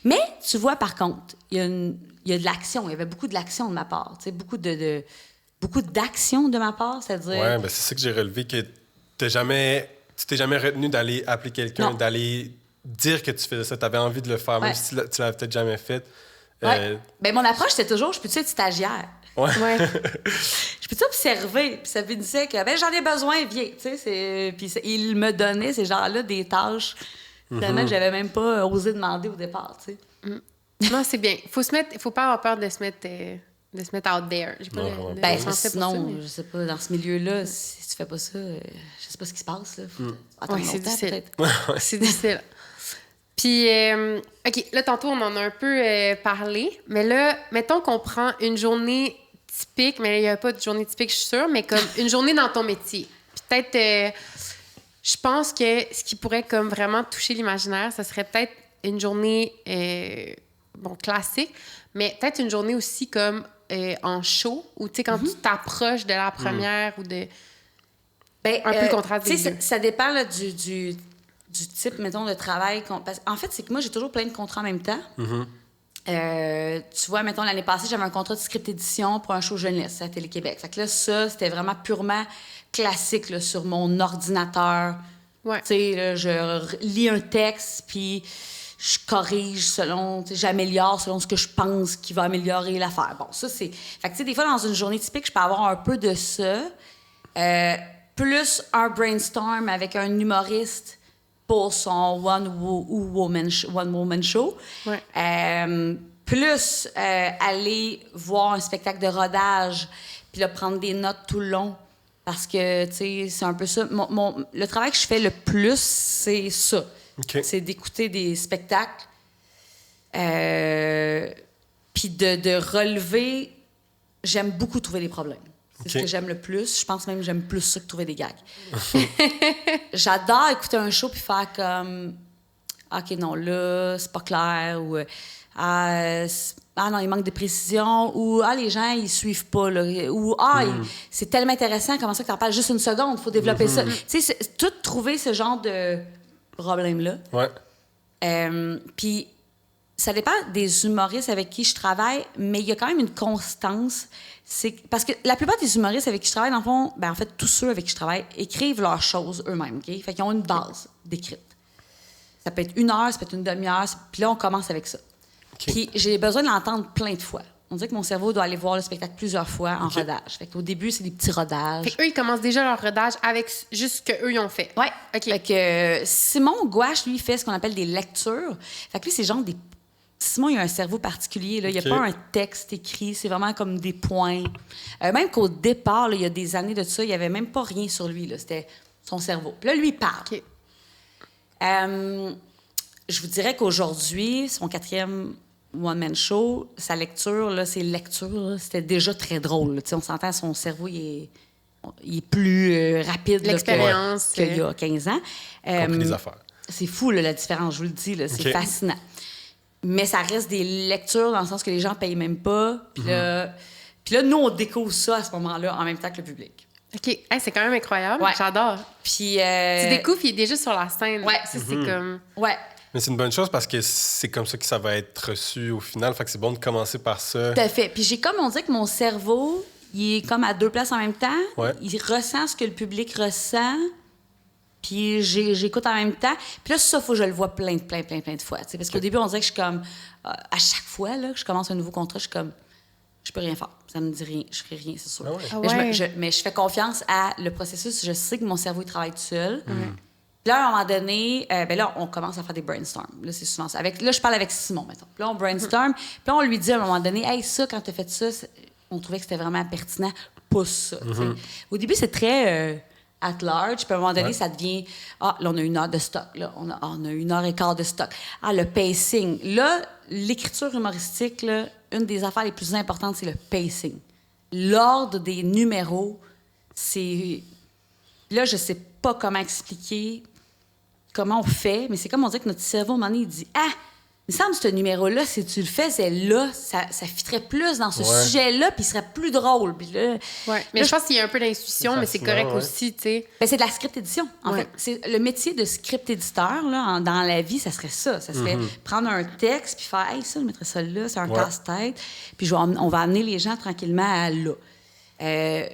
Mais tu vois, par contre, il y a de l'action. Il y avait beaucoup de l'action de ma part. Tu sais, beaucoup d'action de ma part, c'est-à-dire... Oui, ben c'est ça que j'ai relevé, que tu t'es jamais retenu d'aller appeler quelqu'un, d'aller dire que tu faisais ça. Tu avais envie de le faire, même si tu l'avais peut-être jamais fait. Ben, mon approche, c'était toujours, je peux-tu être stagiaire? Ouais. Je peux-tu observer? Puis ça finissait que, ben, j'en ai besoin, viens. Tu sais, puis il me donnait, ces gens-là, des tâches finalement que j'avais même pas osé demander au départ, tu sais. Non, c'est bien. Faut pas avoir peur de se mettre out there. J'ai pas sinon, je sais pas, dans ce milieu-là, si tu fais pas ça, je sais pas ce qui se passe, là. C'est difficile. C'est difficile. Puis, OK, là, tantôt, on en a un peu parlé, mais là, mettons qu'on prend une journée typique, mais il n'y a pas de journée typique, je suis sûre, mais comme une journée dans ton métier. Puis peut-être, je pense que ce qui pourrait comme vraiment toucher l'imaginaire, ça serait peut-être une journée, classique, mais peut-être une journée aussi comme en show, où, tu sais, quand tu t'approches de la première ou de... Ben, un peu le contraste des deux. Ça dépend là, du type, mettons, de travail. En fait, c'est que moi, j'ai toujours plein de contrats en même temps. Tu vois, mettons, l'année passée, j'avais un contrat de script édition pour un show jeunesse à Télé-Québec. Fait que là, ça, c'était vraiment purement classique là, sur mon ordinateur. Ouais. Tu sais, je lis un texte, puis je corrige selon, j'améliore selon ce que je pense qui va améliorer l'affaire. Bon, ça, c'est... Fait que, tu sais, des fois, dans une journée typique, je peux avoir un peu de ça. Plus un brainstorm avec un humoriste pour son one-woman show. Ouais. Plus aller voir un spectacle de rodage, puis là, prendre des notes tout le long. Parce que, tu sais, c'est un peu ça. Le travail que je fais le plus, c'est ça. Okay. C'est d'écouter des spectacles, puis de relever. J'aime beaucoup trouver des problèmes. C'est ce que j'aime le plus. Je pense même que j'aime plus ça que trouver des gags. J'adore écouter un show puis faire comme... OK, non, là, c'est pas clair, ou non, il manque de précision, ou les gens, ils suivent pas, là, ou c'est tellement intéressant, comment ça que t'en parles juste une seconde, faut développer ça. Tu sais, tout trouver ce genre de problème-là. Ouais. Puis, ça dépend des humoristes avec qui je travaille, mais il y a quand même une constance. Parce que la plupart des humoristes avec qui je travaille, dans le fond, en fait, tous ceux avec qui je travaille écrivent leurs choses eux-mêmes. Okay? Fait qu'ils ont une base d'écrite. Ça peut être 1 heure, ça peut être une demi-heure, puis là, on commence avec ça. Okay. Puis j'ai besoin de l'entendre plein de fois. On dirait que mon cerveau doit aller voir le spectacle plusieurs fois en rodage. Fait qu'au début, c'est des petits rodages. Fait qu'eux, ils commencent déjà leur rodage avec juste ce qu'eux, ils ont fait. Oui. OK. Fait que Simon Gouache, lui, fait ce qu'on appelle des lectures. Fait que lui, c'est genre des... Simon, il a un cerveau particulier. Là. Il n'y a pas un texte écrit. C'est vraiment comme des points. Même qu'au départ, là, il y a des années de ça, il n'y avait même pas rien sur lui. Là. C'était son cerveau. Puis là, lui, il parle. Okay. Je vous dirais qu'aujourd'hui, son 4e one-man show, sa lecture, là, ses lectures, là, c'était déjà très drôle. On s'entend, son cerveau, il est plus rapide l'expérience qu'il y a 15 ans. Compris les affaires. C'est fou, là, la différence, je vous le dis. Là, c'est fascinant. Mais ça reste des lectures dans le sens que les gens ne payent même pas. Puis là, nous, on découvre ça à ce moment-là en même temps que le public. OK. Hey, c'est quand même incroyable. Ouais. J'adore. Puis... Tu découvres, il est déjà sur la scène. Ouais. Ça, c'est comme... Ouais. Mais c'est une bonne chose parce que c'est comme ça que ça va être reçu au final. Fait que c'est bon de commencer par ça. Tout à fait. Puis on dit que mon cerveau, il est comme à 2 places en même temps. Ouais. Il ressent ce que le public ressent. Puis j'écoute en même temps. Puis là, ça, il faut que je le vois plein de fois. T'sais. Parce qu'au début, on dirait que je suis comme... à chaque fois là, que je commence un nouveau contrat, je suis comme... Je peux rien faire. Ça me dit rien. Je ferai rien, c'est sûr. Ah ouais. Mais je fais confiance à le processus. Je sais que mon cerveau, il travaille tout seul. Puis là, à un moment donné, là, on commence à faire des brainstorms. Là, c'est souvent ça. Là, je parle avec Simon, mettons. Puis là, on brainstorm. Puis là, on lui dit à un moment donné, « Hey, ça, quand t'as fait ça, on trouvait que c'était vraiment pertinent. Pousse ça. » Au début, c'est très... at large, puis à un moment donné, ça devient... là, on a 1 heure de stock. Là, on a 1 heure et quart de stock. Le pacing. Là, l'écriture humoristique, là, une des affaires les plus importantes, c'est le pacing. L'ordre des numéros, c'est... Là, je sais pas comment expliquer comment on fait, mais c'est comme on dit que notre cerveau, à un moment donné, il dit « Ah! Il me semble que ce numéro-là, si tu le faisais là, ça fitterait plus dans ce sujet-là, puis il serait plus drôle. » Puis là, mais là, je pense qu'il y a un peu d'intuition, mais c'est correct aussi, tu sais. C'est de la script édition, en fait. C'est le métier de script éditeur, là, dans la vie, ça serait ça. Ça serait prendre un texte, puis faire « Hey, ça, je mettrais ça là, c'est un casse-tête. » Puis on va amener les gens tranquillement à là.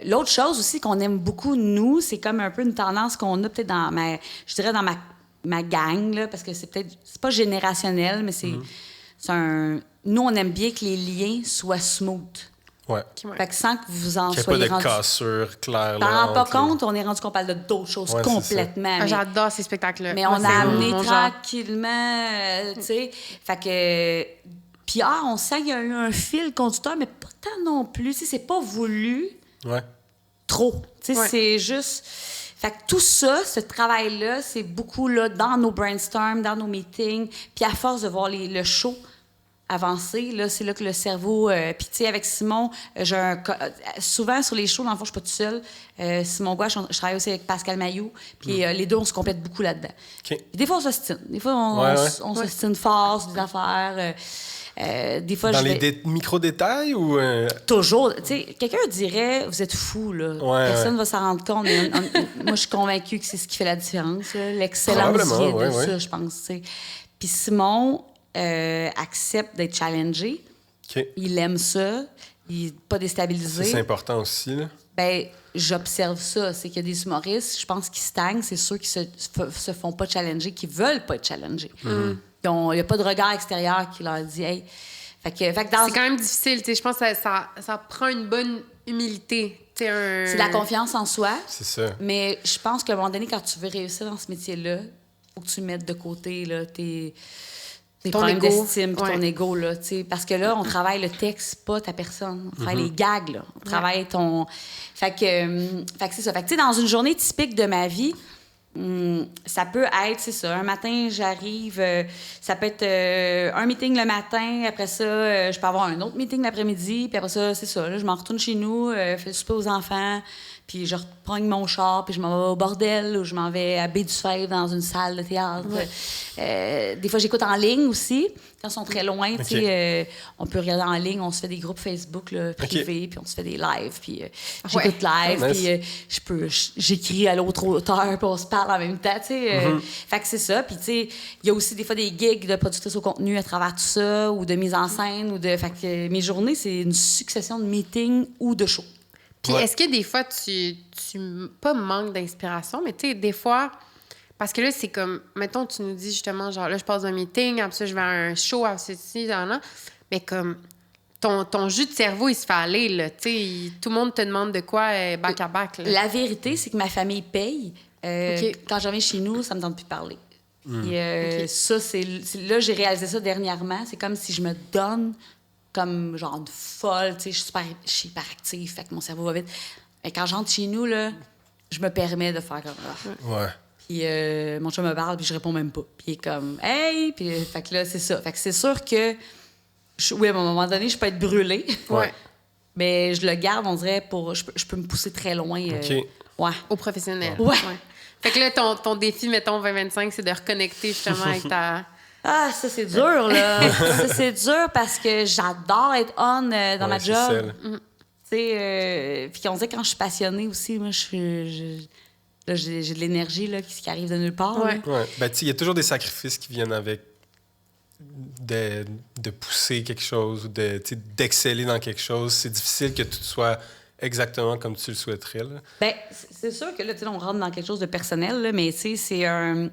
L'autre chose aussi qu'on aime beaucoup, nous, c'est comme un peu une tendance qu'on a peut-être dans ma gang, là, parce que c'est pas générationnel, mais c'est nous, on aime bien que les liens soient smooth. Ouais. Fait que sans que vous en qu'il soyez n'y ait pas de cassure claire. On ne rend pas compte, on est rendu qu'on parle d'autres choses complètement. J'adore ces spectacles-là. Mais on a amené tranquillement, tu sais. Fait que... Puis on sent qu'il y a eu un fil conducteur, mais pas tant non plus. Tu sais, c'est pas voulu trop. Tu sais, c'est juste... Fait que tout ça, ce travail-là, c'est beaucoup là, dans nos brainstorms, dans nos meetings. Puis à force de voir le show avancer, là, c'est là que le cerveau... Puis tu sais, avec Simon, souvent sur les shows, dans le fond, je suis pas toute seule. Simon Gouache, je travaille aussi avec Pascal Mailloux. Puis les deux, on se complète beaucoup là-dedans. Puis des fois, on s'ostine. Des fois, on s'ostine fort sur des affaires... des fois, dans les micro-détails ou... Toujours. Tu sais, quelqu'un dirait, vous êtes fou, là. Personne ne va s'en rendre compte. Mais moi, je suis convaincue que c'est ce qui fait la différence. Là. L'excellence vient de ça, je pense. T'sais. Puis Simon accepte d'être challengé. Il aime ça. Il n'est pas déstabilisé. C'est important aussi, là. Ben, j'observe ça. C'est qu'il y a des humoristes, je pense, qui stagnent. C'est ceux qui se font pas challenger, qui veulent pas être challengés. Il n'y a pas de regard extérieur qui leur dit « Hey... » C'est quand même difficile. Je pense que ça prend une bonne humilité. C'est de la confiance en soi. C'est ça. Mais je pense qu'à un moment donné, quand tu veux réussir dans ce métier-là, il faut que tu mettes de côté là, tes problèmes d'estime et ton ego. Là, parce que là, on travaille le texte, pas ta personne. On travaille les gags. Là. On travaille ton... Fait que c'est ça. Fait que, dans une journée typique de ma vie, Ça peut être, c'est ça, un matin, j'arrive, ça peut être un meeting le matin, après ça, je peux avoir un autre meeting l'après-midi, puis après ça, c'est ça, là, je m'en retourne chez nous, fais le souper aux enfants, puis je reprends mon char, puis je m'en vais au bordel, ou je m'en vais à Baie-du-Fèvre dans une salle de théâtre. Des fois, j'écoute en ligne aussi, quand ils sont très loin, tu sais, on peut regarder en ligne, on se fait des groupes Facebook là, privés, puis on se fait des lives, puis j'écoute live, puis j'écris à l'autre auteur, puis on se parle en même temps, tu sais. Fait que c'est ça, puis tu sais, il y a aussi des fois des gigs de productrice au contenu à travers tout ça, ou de mise en scène, ou de... Fait que mes journées, c'est une succession de meetings ou de shows. Puis est-ce que des fois, tu pas manques d'inspiration, mais tu sais, des fois... Parce que là, c'est comme... Mettons, tu nous dis justement, genre, là, je passe d'un meeting, après ça, je vais à un show, après ceci, là. Mais comme... Ton jus de cerveau, il se fait aller, là. Tu sais, tout le monde te demande de quoi back à back, là. La vérité, c'est que ma famille paye. Quand je reviens chez nous, ça me tente plus de parler. Et ça, c'est... Là, j'ai réalisé ça dernièrement. C'est comme si je me donne... comme genre une folle, tu sais, je suis hyper active, fait que mon cerveau va vite. Mais quand j'entre chez nous, là, je me permets de faire comme... Puis mon chum me parle, puis je réponds même pas. Puis il est comme « Hey! » Puis fait que là, c'est ça. Fait que c'est sûr que, oui, à un moment donné, je peux être brûlée. Mais je le garde, on dirait, pour... Je peux me pousser très loin. Au professionnel. Fait que là, ton défi, mettons, 2025, c'est de reconnecter justement avec ta... Ah, ça, c'est dur, là. Ça, c'est dur parce que j'adore être on dans ma job. Tu sais, puis on dirait quand je suis passionnée aussi, moi, j'ai de l'énergie là, qui arrive de nulle part. Ben, il y a toujours des sacrifices qui viennent avec de pousser quelque chose ou d'exceller dans quelque chose. C'est difficile que tout soit exactement comme tu le souhaiterais. Là. Ben, c'est sûr que là, on rentre dans quelque chose de personnel, là, mais c'est un...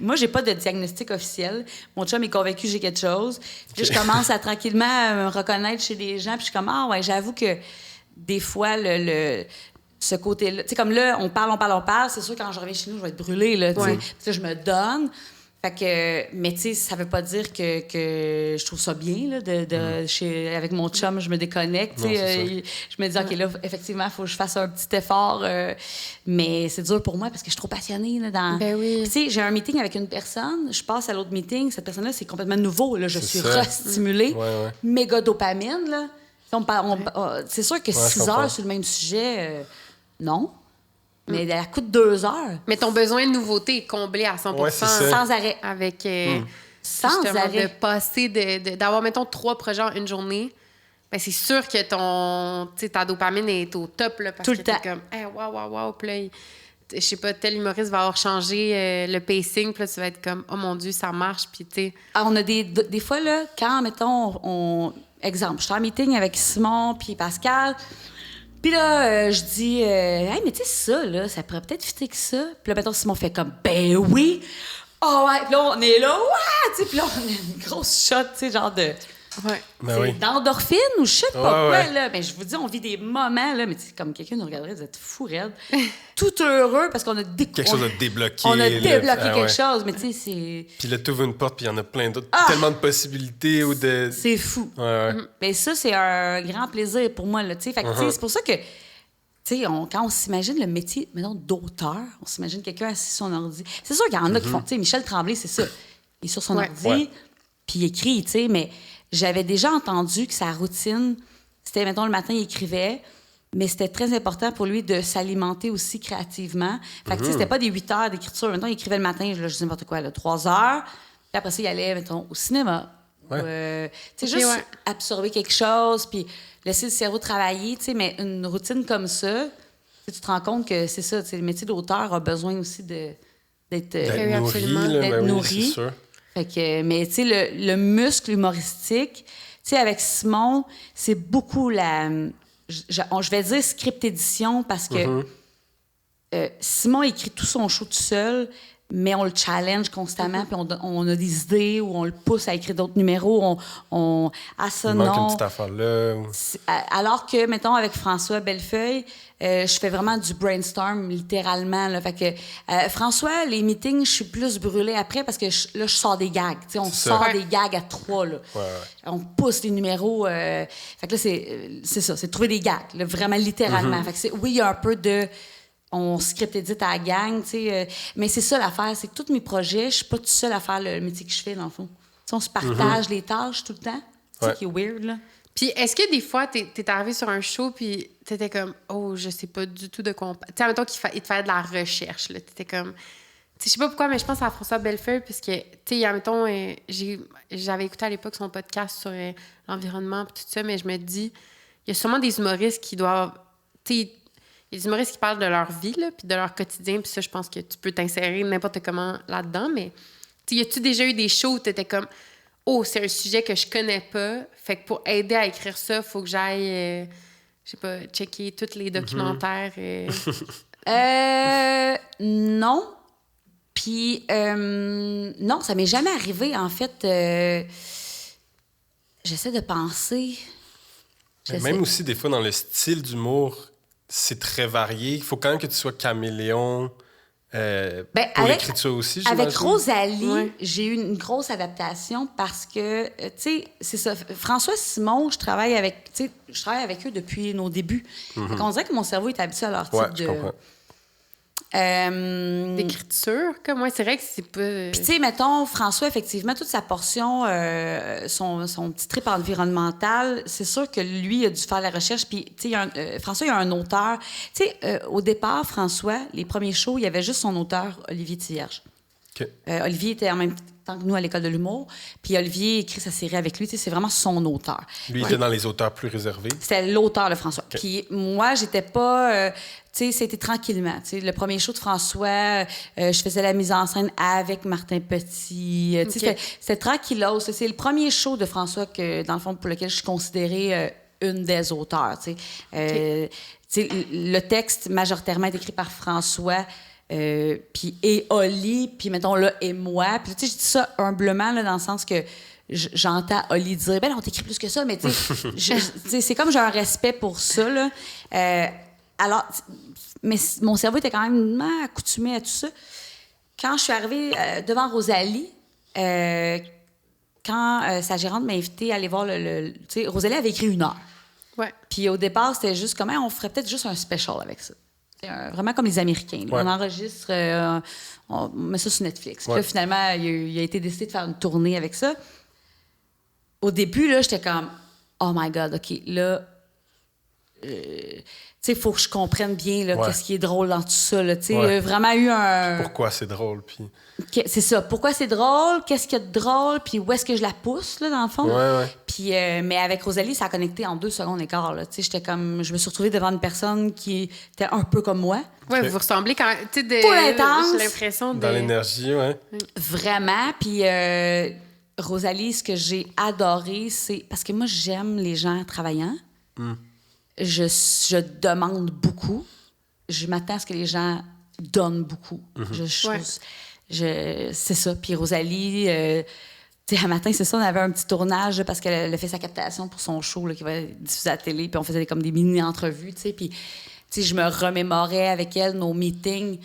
moi, j'ai pas de diagnostic officiel. Mon chum est convaincu que j'ai quelque chose. Puis je commence à tranquillement me reconnaître chez des gens. Puis je suis comme, j'avoue que des fois, ce côté-là... Tu sais, comme là, on parle. C'est sûr, quand je reviens chez nous, je vais être brûlée, là, tu sais. Puis là, je me donne. Fait que... Mais tu sais, ça veut pas dire que je trouve ça bien, là, avec mon chum, je me déconnecte, tu sais. Je me dis, OK, là, effectivement, il faut que je fasse un petit effort. Mais c'est dur pour moi parce que je suis trop passionnée, là, dans... Ben oui. Tu sais, j'ai un meeting avec une personne, je passe à l'autre meeting, cette personne-là, c'est complètement nouveau, là. Je suis restimulée. Méga dopamine, là. C'est sûr que 6 heures sur le même sujet, non. Mais elle coûte 2 heures. Mais ton besoin de nouveauté est comblé à 100%. Sans arrêt. Avec, sans arrêt. De passer, d'avoir, mettons, 3 projets en une journée, ben c'est sûr que ta dopamine est au top, là, parce tout que le temps. T'es comme, hey, wow. Puis là, je sais pas, tel humoriste va avoir changé le pacing, puis là, tu vas être comme, oh mon Dieu, ça marche, puis tu sais... On a des fois, là, quand, mettons, exemple, je suis en meeting avec Simon puis Pascal... Puis là, je dis, hey, mais tu sais, ça, là, ça pourrait peut-être fitter que ça. Puis là, maintenant, Simon fait comme, ben oui! Oh, ouais! Puis là, on est là, ouais! Tu sais, puis là, on a une grosse shot, tu sais, genre de. D'endorphine ou je sais pas quoi, là. Mais je vous dis, on vit des moments, là, mais tu sais, comme quelqu'un nous regarderait, vous êtes fou raide. Tout heureux parce qu'on a quelque chose à débloquer. On a débloqué quelque chose, mais tu sais, c'est. Puis là, tu ouvres une porte, puis il y en a plein d'autres. Tellement de possibilités ou de. C'est fou. Mais ça, c'est un grand plaisir pour moi, là, tu sais. Fait que, tu sais, c'est pour ça que. Tu sais, quand on s'imagine le métier, maintenant, d'auteur, on s'imagine quelqu'un assis sur son ordi. C'est sûr qu'il y en a qui font. Tu sais, Michel Tremblay, c'est ça. Il est sur son ordi, puis il écrit, tu sais, mais j'avais déjà entendu que sa routine, c'était, mettons, le matin, il écrivait, mais c'était très important pour lui de s'alimenter aussi créativement. Fait que, tu sais, c'était pas des 8 heures d'écriture. Mettons, il écrivait le matin, je dis n'importe quoi, là, 3 heures. Puis après ça, il allait, mettons, au cinéma. Tu sais, juste absorber quelque chose, puis laisser le cerveau travailler, tu sais, mais une routine comme ça, tu te rends compte que c'est ça, le métier d'auteur a besoin aussi d'être nourri. C'est sûr. Fait que, mais tu sais, le muscle humoristique, tu sais, avec Simon, c'est beaucoup je vais dire script édition parce que Simon écrit tout son show tout seul, mais on le challenge constamment, puis on a des idées ou on le pousse à écrire d'autres numéros. Il manque une petite affaire-là. Alors que, mettons, avec François Bellefeuille, je fais vraiment du brainstorm, littéralement. Là. Fait que, François, les meetings, je suis plus brûlée après parce que là, je sors des gags. T'sais, on sort des gags à 3. Là. On pousse les numéros. Fait que là, c'est ça, c'est de trouver des gags, là, vraiment littéralement. Fait que oui, il y a un peu de... on script édite à la gang, tu sais. Mais c'est ça l'affaire, c'est que tous mes projets, je suis pas toute seule à faire le métier que je fais, dans le fond. T'sais, on se partage les tâches tout le temps. C'est ça qui est weird, là. Puis est-ce que des fois, t'es arrivé sur un show puis t'étais comme « Oh, je sais pas du tout de quoi on parle. » Tu sais, mettons qu'il te fallait de la recherche, là. T'étais comme... Je sais pas pourquoi, mais je pense à François Bellefeuille, parce que, tu sais, mettons, j'avais écouté à l'époque son podcast sur l'environnement et tout ça, mais je me dis, il y a sûrement des humoristes qui doivent... Tu sais, il y a des humoristes qui parlent de leur vie, là, puis de leur quotidien, puis ça, je pense que tu peux t'insérer n'importe comment là-dedans, mais, tu sais, y a-tu déjà eu des shows où t'étais comme, oh, c'est un sujet que je connais pas, fait que pour aider à écrire ça, il faut que j'aille, je sais pas, checker tous les documentaires. Non. Puis, non, ça m'est jamais arrivé, en fait. J'essaie de penser. Même aussi, des fois, dans le style d'humour, c'est très varié. Il faut quand même que tu sois caméléon pour l'écriture aussi, j'imagine. Avec Rosalie, j'ai eu une grosse adaptation parce que, tu sais, c'est ça. François Simon, je travaille avec eux depuis nos débuts. Donc, on dirait que mon cerveau est habitué à leur type de... Je comprends. D'écriture, comme moi, c'est vrai que c'est pas... Puis, tu sais, mettons, François, effectivement, toute sa portion, son petit trip environnemental, c'est sûr que lui, il a dû faire la recherche. Puis, tu sais, François, il y a un auteur. Tu sais, au départ, François, les premiers shows, il y avait juste son auteur, Olivier Thierge. Okay. Olivier était en même temps que nous à l'École de l'humour. Puis Olivier écrit sa série avec lui. Tu sais, c'est vraiment son auteur. Lui, il était dans les auteurs plus réservés. C'était l'auteur de François. Okay. Puis moi, j'étais pas... tu sais, c'était tranquillement. Tu sais, le premier show de François, je faisais la mise en scène avec Martin Petit. Tu sais, c'était tranquillos. C'est le premier show de François que, dans le fond, pour lequel je suis considérée une des auteurs. Tu sais, le texte majoritairement est écrit par François. Puis et Oli, puis mettons là, et moi. Puis tu sais, je dis ça humblement, là, dans le sens que j'entends Oli dire, ben on t'écrit plus que ça, mais tu sais, c'est comme j'ai un respect pour ça, là. Alors, mais mon cerveau était quand même accoutumé à tout ça. Quand je suis arrivée devant Rosalie, quand sa gérante m'a invitée à aller voir tu sais, Rosalie avait écrit 1 heure. Ouais. Puis au départ, c'était juste comment on ferait peut-être juste un special avec ça. Vraiment comme les Américains. On enregistre, on met ça sur Netflix. Puis là, finalement, il a été décidé de faire une tournée avec ça. Au début, là, j'étais comme, oh my God, OK, là, tu sais, il faut que je comprenne bien là, qu'est-ce qui est drôle dans tout ça. Là, tu sais, il y a vraiment eu un... Pourquoi c'est drôle, puis... C'est ça. Pourquoi c'est drôle? Qu'est-ce qu'il y a de drôle? Puis où est-ce que je la pousse, là, dans le fond? Puis, mais avec Rosalie, ça a connecté en 2 secondes et quart. Là. J'étais comme... Je me suis retrouvée devant une personne qui était un peu comme moi. Oui, vous ressemblez quand même... Tu sais, Pas intense. J'ai l'impression de... Dans l'énergie, Vraiment. Puis Rosalie, ce que j'ai adoré, c'est... Parce que moi, j'aime les gens travaillants. Je demande beaucoup. Je m'attends à ce que les gens donnent beaucoup. C'est ça. Puis Rosalie, tu sais, un matin, c'est ça, on avait un petit tournage parce qu'elle a fait sa captation pour son show là, qui va être diffusé à la télé. Puis on faisait comme des mini-entrevues, tu sais. Puis, tu sais, je me remémorais avec elle nos meetings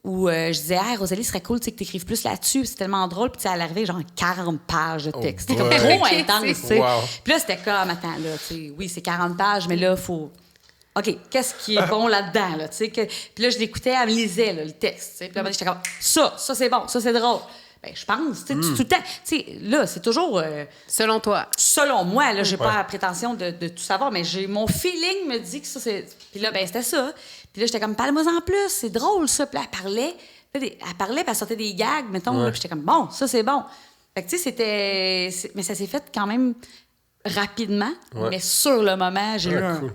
où je disais, hey, Rosalie, ce serait cool que tu écrives plus là-dessus. C'est tellement drôle. Puis, elle arrivait genre 40 pages de texte. C'était comme trop intense, tu sais. Puis là, c'était comme, attends, là, tu sais, oui, c'est 40 pages, mais là, il faut. OK, qu'est-ce qui est bon là-dedans, là, tu sais? Puis là, je l'écoutais, elle me lisait, là, le texte, tu sais. Puis là, j'étais comme, ça c'est bon, ça, c'est drôle. Ben, je pense, tu sais, tout le temps. Tu sais, là, c'est toujours... selon toi. Selon moi, là, j'ai pas la prétention de tout savoir, mais mon feeling me dit que ça, c'est... Puis là, ben, c'était ça. Puis là, j'étais comme, parle-moi en plus, c'est drôle, ça. Puis là, elle parlait, puis elle sortait des gags, mettons, là, puis j'étais comme, bon, ça, c'est bon. Fait que, tu sais, c'était... Mais ça s'est fait quand même rapidement, mais sur le moment, j'ai eu un... Cool.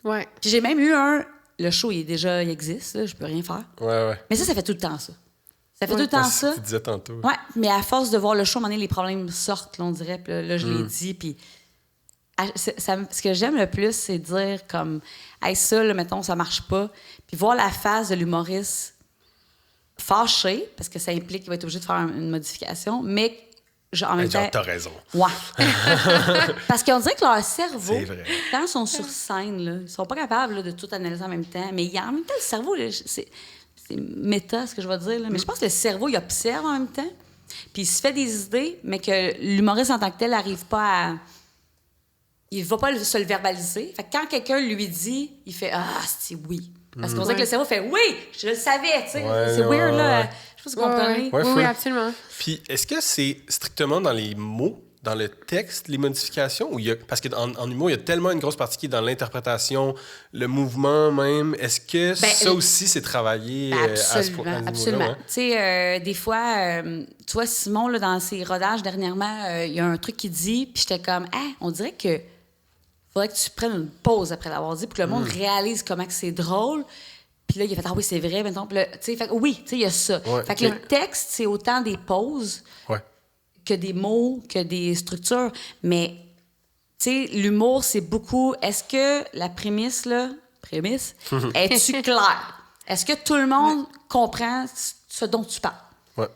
Ouais. Puis j'ai même eu le show, il existe, là, je peux rien faire. Mais ça fait tout le temps ça. Ça fait tout le temps ça. Tu disais tantôt. Ouais, mais à force de voir le show, à un moment donné, les problèmes sortent, là, on dirait. Puis là, je l'ai dit. Puis ce que j'aime le plus, c'est dire comme, hey, ça, là, mettons, ça marche pas. Puis voir la face de l'humoriste fâché, parce que ça implique qu'il va être obligé de faire une modification, mais en même temps... t'as raison. Ouais. Parce qu'on dirait que leur cerveau, quand ils sont sur scène, là, ils sont pas capables là, de tout analyser en même temps. Mais en même temps, le cerveau, là, c'est méta, ce que je vais dire. Là. Mais je pense que le cerveau, il observe en même temps. Puis il se fait des idées, mais que l'humoriste en tant que tel n'arrive pas à... Il va pas se le verbaliser. Fait que quand quelqu'un lui dit, il fait « Ah, c'est oui ». Parce qu'on dirait que le cerveau fait « Oui, je le savais! » C'est Ouais, weird, là. ouais. Je sais pas si vous comprenez. Ouais, Oui, absolument. Puis, est-ce que c'est strictement dans les mots, dans le texte, les modifications? Ou parce qu'en humour, il y a tellement une grosse partie qui est dans l'interprétation, le mouvement même. Est-ce que ça aussi, c'est travaillé Absolument. Hein? Tu sais, des fois, tu vois, Simon, là, dans ses rodages dernièrement, il y a un truc qu'il dit, puis j'étais comme, on dirait que faudrait que tu prennes une pause après l'avoir dit pour que le monde réalise comment que c'est drôle. Puis là, il a fait « Ah oui, c'est vrai, maintenant. » Puis là, tu sais, oui, tu sais, il y a ça. Fait que le texte, c'est autant des pauses que des mots, que des structures. Mais, tu sais, l'humour, c'est beaucoup... Est-ce que la prémisse, est-tu claire? Est-ce que tout le monde comprend ce dont tu parles? Ouais.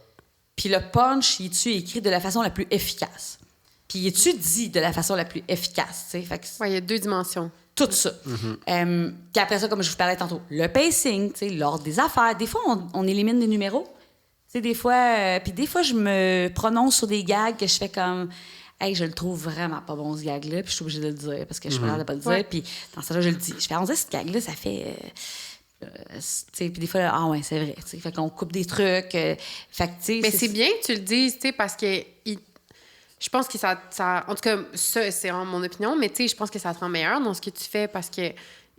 Puis le punch, est-tu écrit de la façon la plus efficace? Puis es-tu dit de la façon la plus efficace? Fait que il y a 2 dimensions. Tout ça. Puis après ça, comme je vous parlais tantôt, le pacing, l'ordre des affaires. Des fois, on élimine des numéros. Des fois, puis des fois, je me prononce sur des gags que je fais comme... Hey, je le trouve vraiment pas bon, ce gag-là, puis je suis obligée de le dire parce que je suis pas de pas le dire. Puis dans ça, là, je le dis. Je fais, on dirait, ce gag-là, ça fait... puis des fois, ouais, c'est vrai. Fait qu'on coupe des trucs. Fait que, mais c'est bien que tu le dises, parce que... Je pense que ça... En tout cas, ça, c'est mon opinion, mais je pense que ça te rend meilleur dans ce que tu fais parce que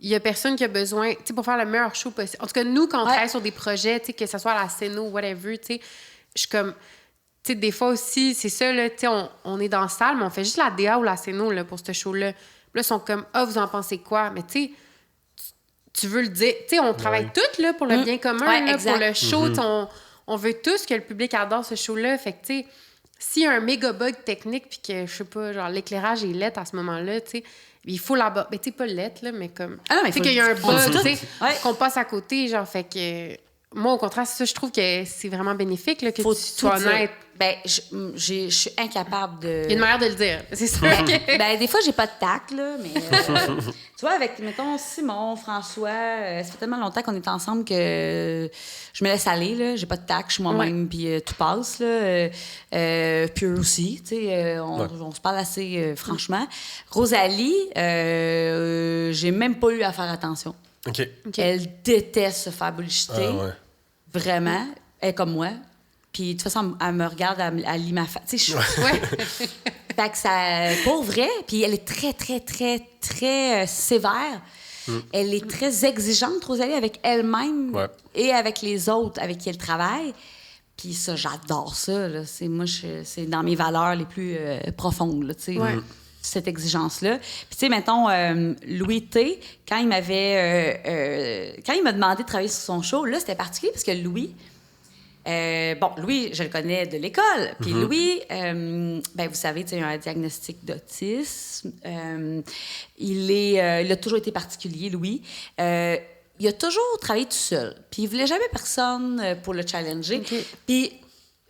il y a personne qui a besoin... pour faire le meilleur show possible. En tout cas, nous, quand on travaille sur des projets, que ce soit à la Céno ou whatever, je suis comme... des fois aussi, c'est ça, là, on est dans la salle, mais on fait juste la DA ou la Céno là, pour ce show-là. Puis là, ils sont comme « Ah, vous en pensez quoi? » Mais tu veux le dire. On travaille toutes là, pour le bien commun, là, pour le show. On veut tous que le public adore ce show-là. Fait que, s'il y a un méga bug technique puis que, je sais pas, genre l'éclairage est laid à ce moment-là, il faut l'aborder. Mais pas laid, là, mais comme... mais qu'il y a un bug, qu'on passe à côté, genre, fait que... Moi, au contraire, ça, je trouve que c'est vraiment bénéfique là, que tu sois honnête. Ben, je suis incapable de... Il y a une manière de le dire, c'est ça. Ben, des fois, j'ai pas de tact, là, mais... tu vois, avec, mettons, Simon, François, ça fait tellement longtemps qu'on est ensemble que je me laisse aller, là. J'ai pas de tact, je suis moi-même, puis tout passe, là. Puis eux aussi, tu sais, on se parle assez franchement. Rosalie, j'ai même pas eu à faire attention. OK. Elle déteste se faire bullshiter. Vraiment. Elle est comme moi. Puis, de toute façon, elle me regarde, elle lit ma face. Tu sais, fait que ça... Pour vrai. Puis, elle est très, très, très, très sévère. Elle est très exigeante, Rosalie, avec elle-même et avec les autres avec qui elle travaille. Puis ça, j'adore ça. Là. C'est dans mes valeurs les plus profondes, là, tu sais. Cette exigence-là. Puis, tu sais, mettons, Louis T., quand il m'a demandé de travailler sur son show, là, c'était particulier parce que Louis, Louis, je le connais de l'école. Puis Louis, vous savez, tu sais, il a un diagnostic d'autisme. Il a toujours été particulier, Louis. Il a toujours travaillé tout seul. Puis il voulait jamais personne pour le challenger. Puis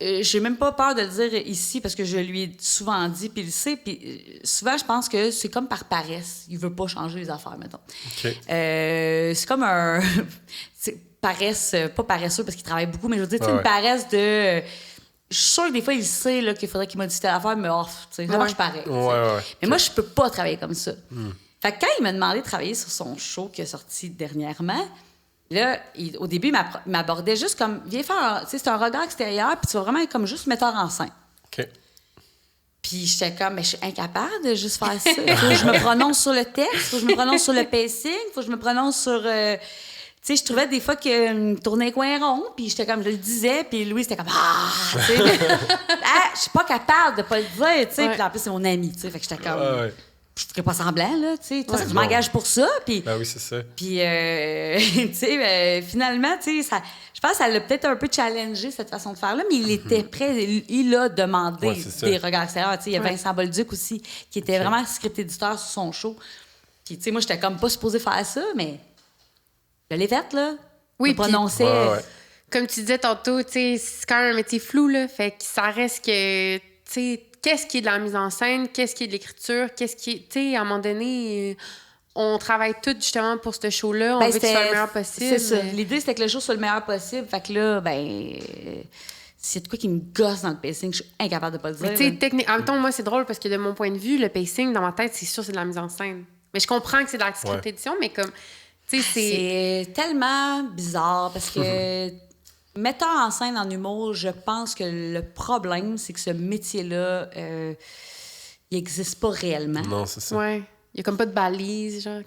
j'ai même pas peur de le dire ici parce que je lui ai souvent dit, puis il le sait. Puis souvent, je pense que c'est comme par paresse. Il veut pas changer les affaires, mettons. C'est comme un... paresse, pas paresseux parce qu'il travaille beaucoup, mais je veux dire, une paresse de... Je suis sûre que des fois, il sait là, qu'il faudrait qu'il modifie telle affaire, mais ça marche pareil. Mais moi, je peux pas travailler comme ça. Fait que quand il m'a demandé de travailler sur son show qui est sorti dernièrement, là, au début, il m'abordait juste comme, viens faire, c'est un regard extérieur, puis tu vas vraiment être comme juste metteur en scène. Puis j'étais comme, mais je suis incapable de juste faire ça. Faut que je me prononce sur le texte, faut que je me prononce sur le pacing, faut que je me prononce sur... tu sais, je trouvais des fois qu'il tournait les coins ronds, puis j'étais comme, je le disais, puis Louis, c'était comme, tu sais. Je suis pas capable de pas le dire, tu sais. Puis en plus, c'est mon ami, tu sais. Fait que j'étais comme... Je ferais pas semblant, là, tu sais. De toute façon, tu m'engages pour ça, puis... Ben oui, c'est ça. Puis, tu sais, finalement, tu sais, je pense que ça l'a peut-être un peu challengé, cette façon de faire-là, mais il était prêt, il a demandé des regards extérieurs. Tu sais, il y a Vincent Bolduc aussi, qui était vraiment script éditeur sur son show. Puis, tu sais, moi, j'étais comme pas supposée faire ça, mais je l'ai faite, là. Oui, je prononçais... Comme tu disais tantôt, tu sais, c'est quand même un métier flou, là. Fait que ça reste que, tu sais, qu'est-ce qui est de la mise en scène, qu'est-ce qui est de l'écriture, qu'est-ce qui est... Tu sais, à un moment donné, on travaille tous justement pour ce show-là. On veut que ce soit le meilleur possible. C'est ça. L'idée, c'était que le show soit le meilleur possible. Fait que là, s'il y a de quoi qui me gosse dans le pacing, je suis incapable de pas le dire. Mais tu sais, techniquement, en même temps, moi, c'est drôle parce que de mon point de vue, le pacing, dans ma tête, c'est sûr, c'est de la mise en scène. Mais je comprends que c'est de la script édition, mais comme... C'est tellement bizarre parce que metteur en scène en humour, je pense que le problème, c'est que ce métier-là, il n'existe pas réellement. Non, c'est ça. Ouais. Il y a comme pas de balise, genre.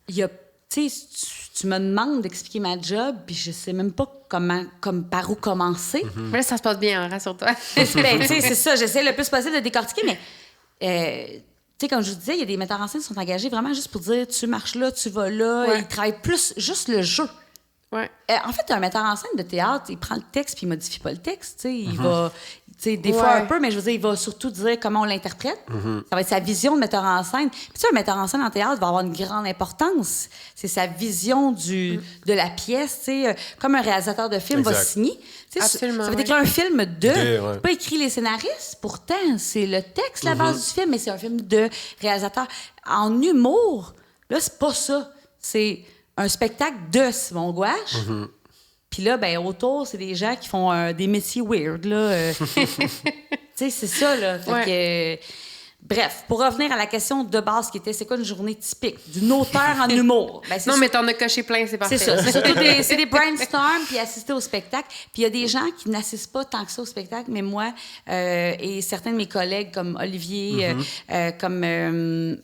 Il y a, tu sais, tu me demandes d'expliquer ma job, puis je sais même pas par où commencer. Mais là, ça se passe bien, hein, rassure-toi. Ben, tu sais, c'est ça, j'essaie le plus possible de décortiquer, mais, tu sais, comme je vous disais, il y a des metteurs en scène qui sont engagés vraiment juste pour dire, tu marches là, tu vas là, Ouais. ils travaillent plus juste le jeu. Ouais. En fait, un metteur en scène de théâtre, il prend le texte puis il modifie pas le texte. Tu sais, il va, tu sais, des fois un peu, mais je veux dire, il va surtout dire comment on l'interprète. Ça va être sa vision de metteur en scèine. Puis tu sais, un metteur en scène en théâtre va avoir une grande importance. C'est sa vision de la pièce. Tu sais, comme un réalisateur de film va signer. Tu sais, Absolument, ça va être écrit un film ouais. pas écrit les scénaristes. Pourtant, c'est le texte, la base du film, mais c'est un film de réalisateur. En humour, là, c'est pas ça. C'est un spectacle de Simon Gouache. Puis là, ben autour, c'est des gens qui font des métiers weird, là. Tu sais, c'est ça, là. Fait que, bref, pour revenir à la question de base qui était, c'est quoi une journée typique d'une auteur en humour? Ben, Non, mais t'en as coché plein, c'est parfait. c'est ça. C'est surtout c'est des brainstorms, puis assister au spectacle. Puis il y a des gens qui n'assistent pas tant que ça au spectacle, mais moi et certains de mes collègues, comme Olivier, comme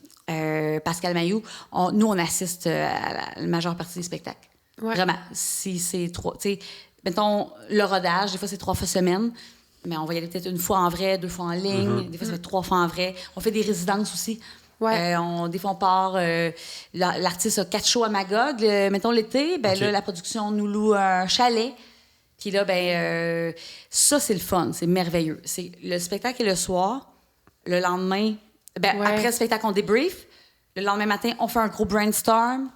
Pascal Mailloux, on assiste à la majeure partie des spectacles. Ouais. Vraiment. Si c'est trois... Tu sais, mettons, le rodage, des fois, c'est 3 fois semaine, mais on va y aller peut-être une fois en vrai, 2 fois en ligne, des fois, ça va être 3 fois en vrai. On fait des résidences aussi. Ouais. Des fois, on part... l'artiste a 4 shows à Magog. Mettons, l'été, ben là, la production nous loue un chalet. Puis là, ben ça, c'est le fun. C'est merveilleux. Le spectacle est le soir. Le lendemain... Après le spectacle, on débrief. Le lendemain matin, on fait un gros brainstorm.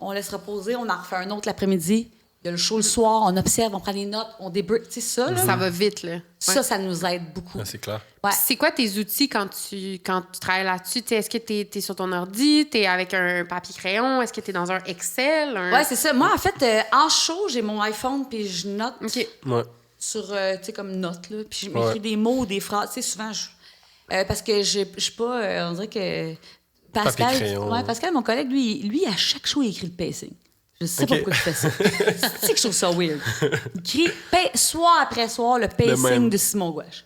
On laisse reposer. On en refait un autre l'après-midi. Il y a le show le soir. On observe, on prend des notes, on débrief. Tu sais, ça, là, Ça va vite, là. ça nous aide beaucoup. Ah, c'est clair. Ouais. C'est quoi tes outils quand tu travailles là-dessus? T'sais, est-ce que tu es sur ton ordi? Tu es avec un papier-crayon? Est-ce que tu es dans un Excel? Ouais, c'est ça. Moi, en fait, en show, j'ai mon iPhone puis je note OK. Ouais. sur, tu sais, comme note, là. Puis je m'écris des mots ou des phrases. Tu sais, souvent, parce que je suis pas... on dirait que... Pascal, mon collègue, lui, à chaque show, il écrit le pacing. Je sais pas pourquoi il fait ça. C'est que je trouve ça weird. Il écrit soir après soir le pacing de Simon Gouache.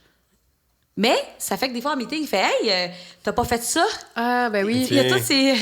Mais ça fait que des fois, en meeting, il fait « Hey, t'as pas fait ça? » Ah, ben oui. Il y a tous ces...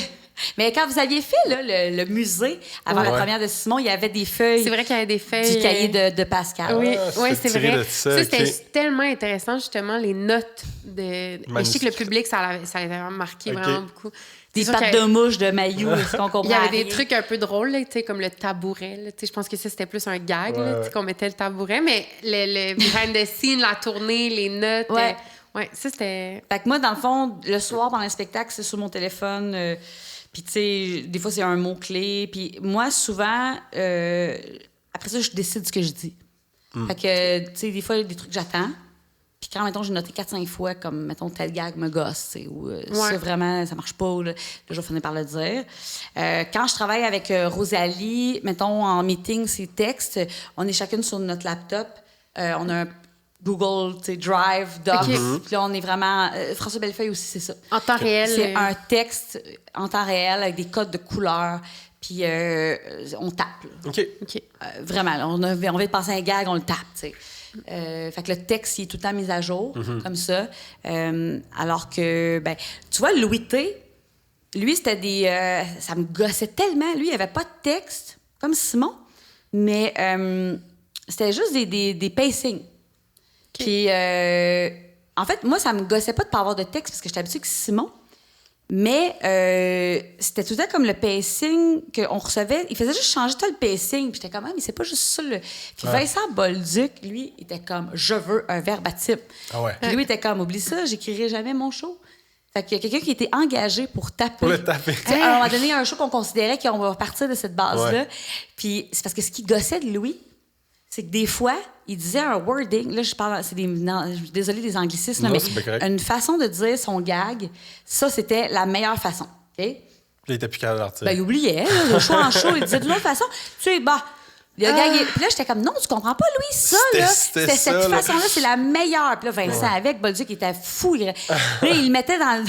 Mais quand vous aviez fait là, le musée, avant la première de Simon, il y avait des feuilles. C'est vrai qu'il y avait des feuilles. Du cahier de Pascal. Oui, Ah, c'est vrai. Ça, c'était tellement intéressant, justement, les notes de. Et je sais que le public, ça avait vraiment marqué vraiment beaucoup. Des pattes de mouche de Mailloux, est-ce qu'on comprend? Il y avait des trucs un peu drôles, là, comme le tabouret. Là, je pense que ça, c'était plus un gag, là, qu'on mettait le tabouret. Mais le behind the scene, la tournée, les notes. Ouais, ça, c'était. Fait que moi, dans le fond, le soir, pendant le spectacle, c'est sur mon téléphone. Puis, tu sais, des fois, c'est un mot-clé. Puis, moi, souvent, après ça, je décide ce que je dis. Fait que, tu sais, des fois, il y a des trucs que j'attends. Puis, quand, mettons, j'ai noté 4-5 fois, comme, mettons, tel gag me gosse, tu sais, ou ça, vraiment, ça marche pas, ou là, je vais finir par le dire. Quand je travaille avec Rosalie, mettons, en meeting, ces textes, on est chacune sur notre laptop. On a un Google, tu sais, Drive, Docs. Puis là, on est vraiment... François Bellefeuille aussi, c'est ça. En temps réel. C'est un texte en temps réel avec des codes de couleurs. Puis on tape. Là. OK. Vraiment, là, on vient de passer un gag, on le tape, tu sais. Fait que le texte, il est tout le temps mis à jour, comme ça. Alors que, ben, tu vois, Louis T., lui, c'était des... ça me gossait tellement. Lui, il n'y avait pas de texte, comme Simon, mais c'était juste des pacings. Puis, en fait, moi, ça me gossait pas de pas avoir de texte parce que j'étais habituée avec Simon. Mais c'était tout le temps comme le pacing qu'on recevait. Il faisait juste changer tout le pacing. Puis j'étais comme, mais c'est pas juste ça. Puis Vincent Bolduc, lui, était comme, je veux un verbatim. Ah ouais. Puis lui, était comme, oublie ça, j'écrirai jamais mon show. Fait qu'il y a quelqu'un qui était engagé pour taper. Pour le taper. À un moment donné, un show qu'on considérait qu'on va partir de cette base-là. Puis c'est parce que ce qui gossait de Louis, c'est que des fois, il disait un wording. Là, je parle, je suis désolée des anglicismes, mais une façon de dire son gag, ça, c'était la meilleure façon. OK? Il était plus capable d'article. Ben, il oubliait. Là, le show en show, il disait de l'autre façon. Tu sais, bah, Le gag, puis là, j'étais comme, non, tu comprends pas, Louis, ça, là. C'était cette façon-là, c'est la meilleure. Puis là, Vincent, avec Bolduc, il était fou. Là, il le mettait dans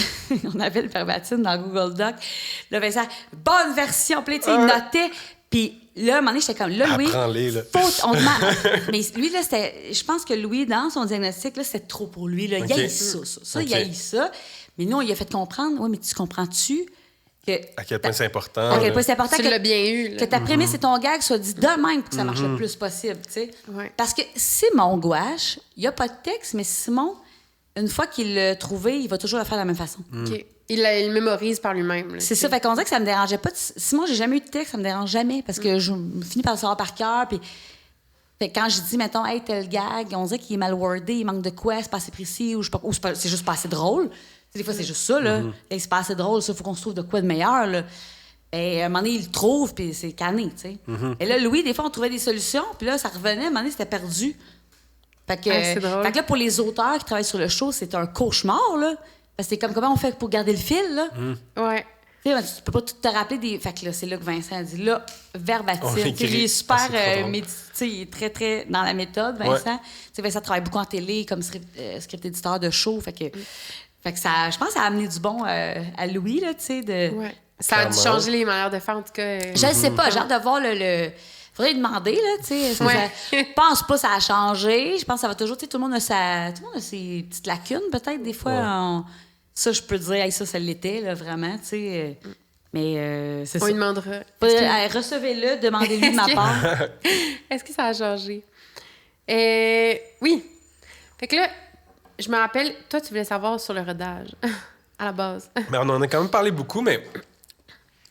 on avait le verbatim dans Google Doc. Là, Vincent, bonne version. Puis là, il notait. Puis là, à un moment donné, j'étais comme, là, Louis, on demande. Mais lui, là, je pense que Louis, dans son diagnostic, là, c'était trop pour lui. Là. Il haït ça. Il haït ça. Mais nous, on lui a fait comprendre, oui, mais tu comprends-tu? À quel point c'est important. À quel point c'est important. Tu l'as bien eu. Là. Que ta prémisse et ton gag soient dit de même pour que ça marche le plus possible, tu sais. Ouais. Parce que Simon Gouache, il n'y a pas de texte, mais Simon, une fois qu'il l'a trouvé, il va toujours le faire de la même façon. OK. Il le mémorise par lui-même. Là, c'est ça. Fait qu'on dirait que ça me dérangeait pas. Simon, j'ai jamais eu de texte, ça me dérange jamais parce que je finis par le savoir par cœur. Puis fait que quand je dis, mettons, hey, tel gag, on dirait qu'il est mal wordé, il manque de quoi, c'est pas assez précis ou c'est juste pas assez drôle. Des fois, c'est juste ça, là. Hey, c'est pas assez drôle, ça, faut qu'on se trouve de quoi de meilleur, là. Et à un moment donné, il le trouve, puis c'est canné, tu sais. Et là, Louis, des fois, on trouvait des solutions, puis là, ça revenait, à un moment donné, c'était perdu. Fait que là, pour les auteurs qui travaillent sur le show, c'est un cauchemar, là. Parce que c'est comme comment on fait pour garder le fil, là. Ouais. Tu sais, tu peux pas tout te rappeler des... Fait que là, c'est là que Vincent a dit, là, verbatim. Il est super... il est très, très dans la méthode, Vincent. Tu sais, Vincent travaille beaucoup en télé, comme script éditeur de show, fait que ça, je pense que ça a amené du bon à Louis, là, tu sais, de... Ouais. Ça a dû changer les manières de faire, en tout cas. Je ne sais pas, j'ai hâte de voir le... Faudrait lui demander, là, tu sais. Je pense pas que ça a changé. Je pense que ça va toujours... Tu sais, tout le monde a ses petites lacunes, peut-être, des fois. Ça, je peux dire, hey, ça l'était, là, vraiment, tu sais. Mais c'est ça. On lui demandera. Recevez-le, demandez-lui de ma part. Est-ce que ça a changé? Oui. Fait que là, je me rappelle, toi, tu voulais savoir sur le rodage, à la base. Mais on en a quand même parlé beaucoup, mais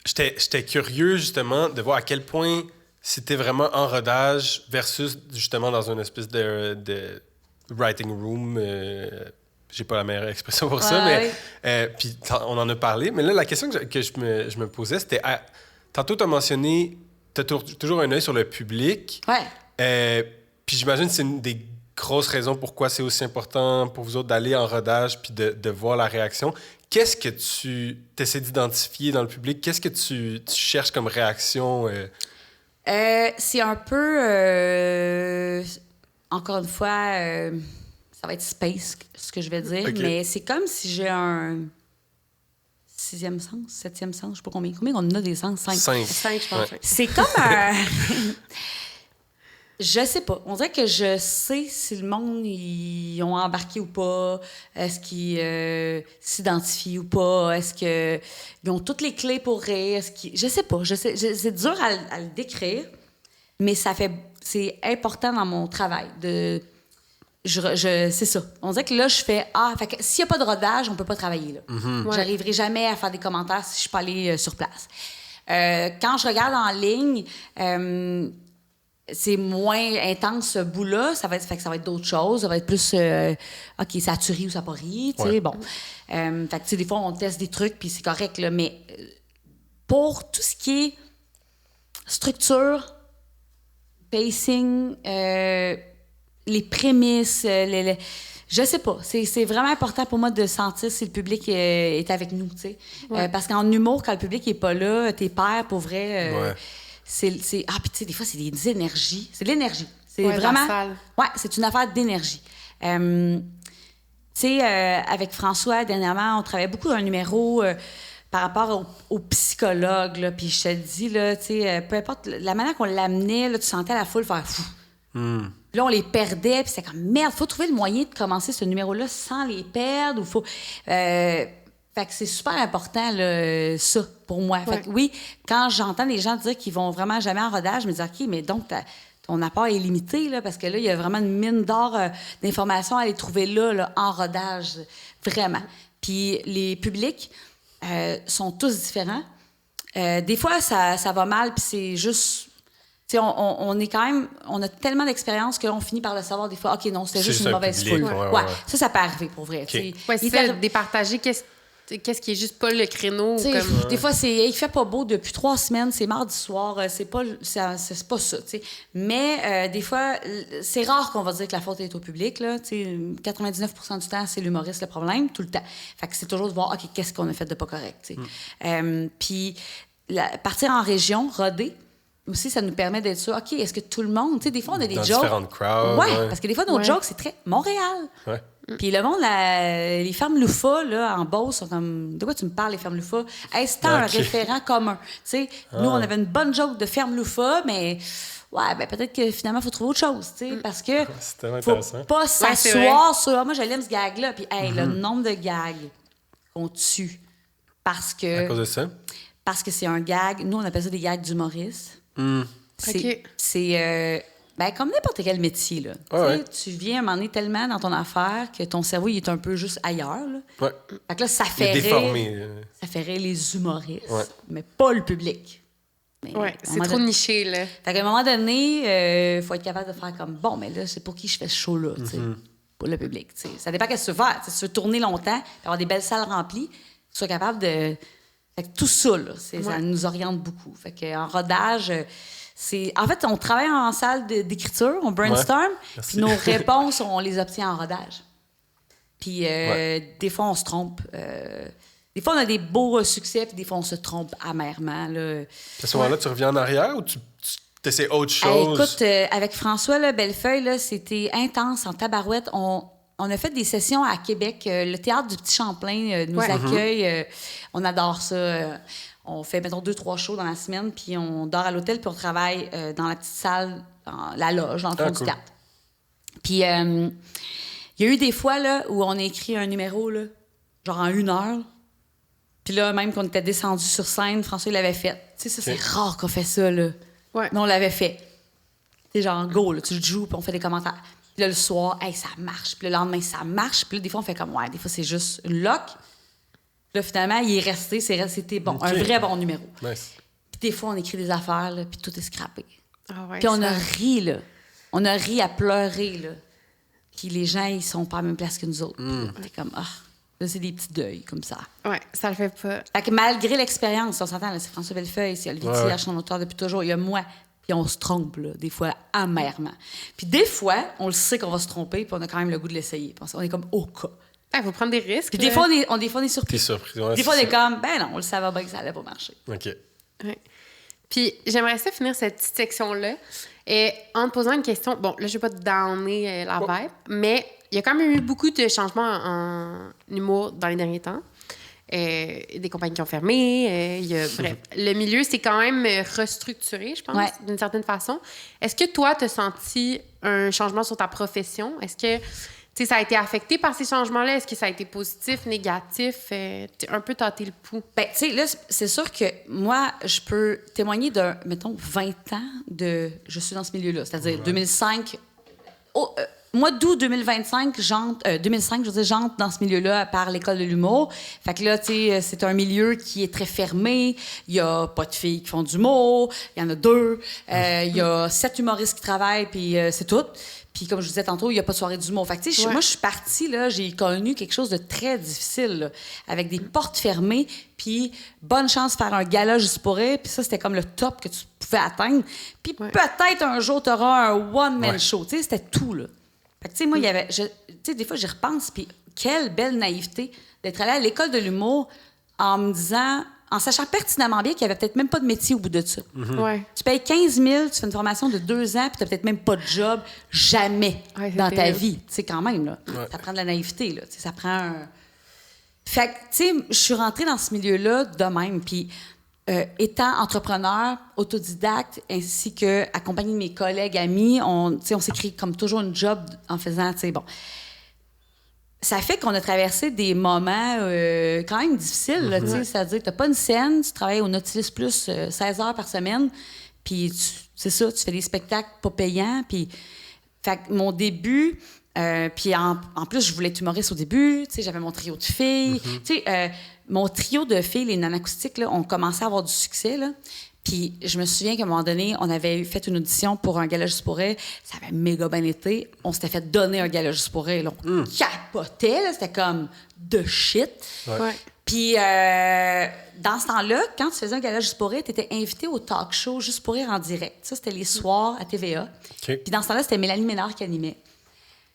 j'étais curieux, justement, de voir à quel point c'était vraiment en rodage versus, justement, dans une espèce de writing room. J'ai pas la meilleure expression pour ça, mais puis on en a parlé. Mais là, la question que je me posais, c'était... tantôt, tu as mentionné... Tu as toujours un œil sur le public. Ouais. Puis j'imagine que c'est une des grosses raisons pourquoi c'est aussi important pour vous autres d'aller en rodage puis de voir la réaction. Qu'est-ce que tu essaies d'identifier dans le public? Qu'est-ce que tu cherches comme réaction? C'est un peu... encore une fois, ça va être space, ce que je vais dire, mais c'est comme si j'ai un 6e sens, 7e sens, je sais pas combien on en a des sens? 5, je pense. Ouais. C'est comme un... Je sais pas. On dirait que je sais si le monde, ils ont embarqué ou pas. Est-ce qu'ils s'identifient ou pas. Est-ce qu'ils ont toutes les clés pour rire. Je sais pas. C'est dur à le décrire, mais c'est important dans mon travail. C'est ça. On dirait que là, je fais fait que s'il n'y a pas de rodage, on peut pas travailler, là. J'arriverai jamais à faire des commentaires si je suis pas allée sur place. Quand je regarde en ligne... c'est moins intense ce bout-là, ça va être d'autres choses, ça va être plus OK, ça a-tu ri ou ça n'a pas ri, tu sais, bon. Fait que tu sais, des fois on teste des trucs puis c'est correct là, mais pour tout ce qui est structure, pacing, les prémices, je sais pas, c'est vraiment important pour moi de sentir si le public est avec nous, tu sais. Parce qu'en humour, quand le public est pas là, t'es père pour vrai. Puis tu sais, des fois, c'est des énergies. C'est de l'énergie. C'est vraiment... Ouais, c'est une affaire d'énergie. Tu sais, avec François, dernièrement, on travaillait beaucoup dans un numéro par rapport aux psychologues, là. Puis je te dis, là, tu sais, peu importe la manière qu'on l'amenait, là, tu sentais la foule faire fou. Là, on les perdait, puis c'était comme, merde, faut trouver le moyen de commencer ce numéro-là sans les perdre, ou faut... Fait que c'est super important, là, ça, pour moi. Fait que oui, quand j'entends des gens dire qu'ils vont vraiment jamais en rodage, je me dis, OK, mais donc, ton apport est limité, là, parce que là, il y a vraiment une mine d'or d'informations à aller trouver là, en rodage, vraiment. Puis les publics sont tous différents. Des fois, ça va mal, puis c'est juste... Tu sais, on est quand même... On a tellement d'expérience qu'on finit par le savoir des fois. OK, non, c'était juste une mauvaise foule. Ouais. Ça peut arriver, pour vrai. Okay. C'est départager qu'est-ce qui est juste pas le créneau? Comme... Des fois, il fait pas beau depuis 3 semaines, c'est mardi soir, c'est pas ça, t'sais. Mais des fois, c'est rare qu'on va dire que la faute est au public, là. 99% du temps, c'est l'humoriste le problème, tout le temps. Fait que c'est toujours de voir, OK, qu'est-ce qu'on a fait de pas correct, Puis, partir en région, roder, aussi, ça nous permet d'être sûr, OK, est-ce que tout le monde... Tu sais, des fois, on a des dans jokes... différentes crowds. Ouais, parce que des fois, nos jokes, c'est très Montréal. Ouais. Puis le monde, les fermes Loufa, là, en Beauce, sont comme... De quoi tu me parles, les fermes Loufa? Hey, c'était un référent commun. Tu sais, nous, on avait une bonne joke de ferme Loufa, mais... Ouais, ben peut-être que finalement, il faut trouver autre chose, tu sais, parce que faut pas s'asseoir sur... Ah, moi, je l'aime, ce gag-là. Puis, hey, le nombre de gags qu'on tue parce que... À cause de ça? Parce que c'est un gag... Nous, on appelle ça des gags d'humoristes. C'est ben, comme n'importe quel métier, là. Ouais. Tu viens à un moment donné tellement dans ton affaire que ton cerveau, il est un peu juste ailleurs, là. Ouais. Fait que là, ça fait rire les humoristes, mais pas le public. C'est trop niché, là. Fait qu'à un moment donné, faut être capable de faire comme, bon, mais là, c'est pour qui je fais ce show-là, tu sais, pour le public, tu sais. Ça dépend qu'est-ce que tu veux faire. Si tu veux tourner longtemps, avoir des belles salles remplies, que tu sois capable de... Fait que tout ça, là, ça nous oriente beaucoup. Fait qu'en rodage... En fait, on travaille en salle d'écriture, on brainstorm, puis nos réponses, on les obtient en rodage. Puis des fois, on se trompe. Des fois, on a des beaux succès, puis des fois, on se trompe amèrement. Là. À ce moment-là, tu reviens en arrière ou tu essaies autre chose? Écoute, avec François là, Bellefeuille, là, c'était intense en tabarouette. On a fait des sessions à Québec. Le Théâtre du Petit Champlain nous accueille. On adore ça. On fait, mettons, 2-3 shows dans la semaine, puis on dort à l'hôtel, puis on travaille dans la petite salle, dans la loge, dans le fond du 4. Puis, il y a eu des fois là, où on a écrit un numéro, là, genre en 1 heure. Puis là, même qu'on était descendu sur scène, François, il l'avait fait. Tu sais, ça, c'est rare qu'on fait ça, là. Ouais. Mais on l'avait fait. Tu sais, genre, go, là, tu joues, puis on fait des commentaires. Puis là, le soir, hey, ça marche. Puis le lendemain, ça marche. Puis là, des fois, on fait comme, ouais, des fois, c'est juste une loc. Là, finalement, il est resté, c'était bon, un vrai bon numéro. Nice. Puis des fois, on écrit des affaires, là, puis tout est scrappé. Ah ouais, puis on a ri, là. On a ri à pleurer, là. Puis les gens, ils sont pas à la même place que nous autres. On est comme, là, c'est des petits deuils, comme ça. Ouais, ça le fait pas. Fait que malgré l'expérience, on s'entend, là, c'est François Bellefeuille, c'est Olivier Thierche, son auteur depuis toujours, il y a moi. Puis on se trompe, là, des fois, amèrement. Puis des fois, on le sait qu'on va se tromper, puis on a quand même le goût de l'essayer. On est comme au cas. Il faut prendre des risques. Puis des fois, on est surpris. Des fois, on est comme, ben non, on le savait bien que ça allait pas marcher. OK. Ouais. Puis j'aimerais ça finir cette petite section-là en te posant une question. Bon, là, je vais pas te downer la vibe, mais il y a quand même eu beaucoup de changements en humour dans les derniers temps. Des compagnies qui ont fermé. Bref, le milieu s'est quand même restructuré, je pense, d'une certaine façon. Est-ce que toi, tu as senti un changement sur ta profession? Est-ce que ça a été affecté par ces changements-là? Est-ce que ça a été positif, négatif? Un peu tâté le pouls. Ben, tu sais, là, c'est sûr que moi, je peux témoigner d'un, mettons, 20 ans de... Je suis dans ce milieu-là, c'est-à-dire 2005... mois d'août 2025, 2005, j'entre dans ce milieu-là par l'école de l'humour. Fait que là, tu sais, c'est un milieu qui est très fermé. Il y a pas de filles qui font du humour. Il y en a 2. Il y a 7 humoristes qui travaillent, puis c'est tout. Puis comme je vous disais tantôt, il n'y a pas de soirée d'humour. Fait que, tu sais, moi, je suis partie, là, j'ai connu quelque chose de très difficile, là, avec des portes fermées, puis bonne chance de faire un gala juste pour rire, puis ça, c'était comme le top que tu pouvais atteindre. Puis peut-être un jour, tu auras un one-man show. Tu sais, c'était tout, là. Fait que, tu sais, moi, il y avait... Tu sais, des fois, j'y repense, puis quelle belle naïveté d'être allée à l'école de l'humour en me disant... En sachant pertinemment bien qu'il n'y avait peut-être même pas de métier au bout de ça. Tu payes 15 000, tu fais une formation de 2 ans, puis tu n'as peut-être même pas de job jamais dans ta vie. Tu sais, quand même, là. Ça prend de la naïveté, là. Ça prend un... Fait que, tu sais, je suis rentrée dans ce milieu-là de même. Puis, étant entrepreneur, autodidacte, ainsi que accompagnée de mes collègues, amis, on s'est créé comme toujours une job en faisant, tu sais, bon... Ça fait qu'on a traversé des moments quand même difficiles, là, c'est-à-dire que tu n'as pas une scène, tu travailles au Nautilus Plus 16 heures par semaine, puis c'est ça, tu fais des spectacles pas payants, puis... Fait que mon début... puis en plus, je voulais être humoriste au début, tu sais, j'avais mon trio de filles. Tu sais, mon trio de filles, les non-acoustiques, là, ont commencé à avoir du succès, là. Puis je me souviens qu'à un moment donné, on avait fait une audition pour un gala juste pour rire. Ça avait méga bien été. On s'était fait donner un gala juste pour rire. Là. On capotait, là. C'était comme de shit. Puis dans ce temps-là, quand tu faisais un gala juste pour rire, tu étais invité au talk show juste pour rire en direct. Ça, c'était les soirs à TVA. Puis dans ce temps-là, c'était Mélanie Ménard qui animait.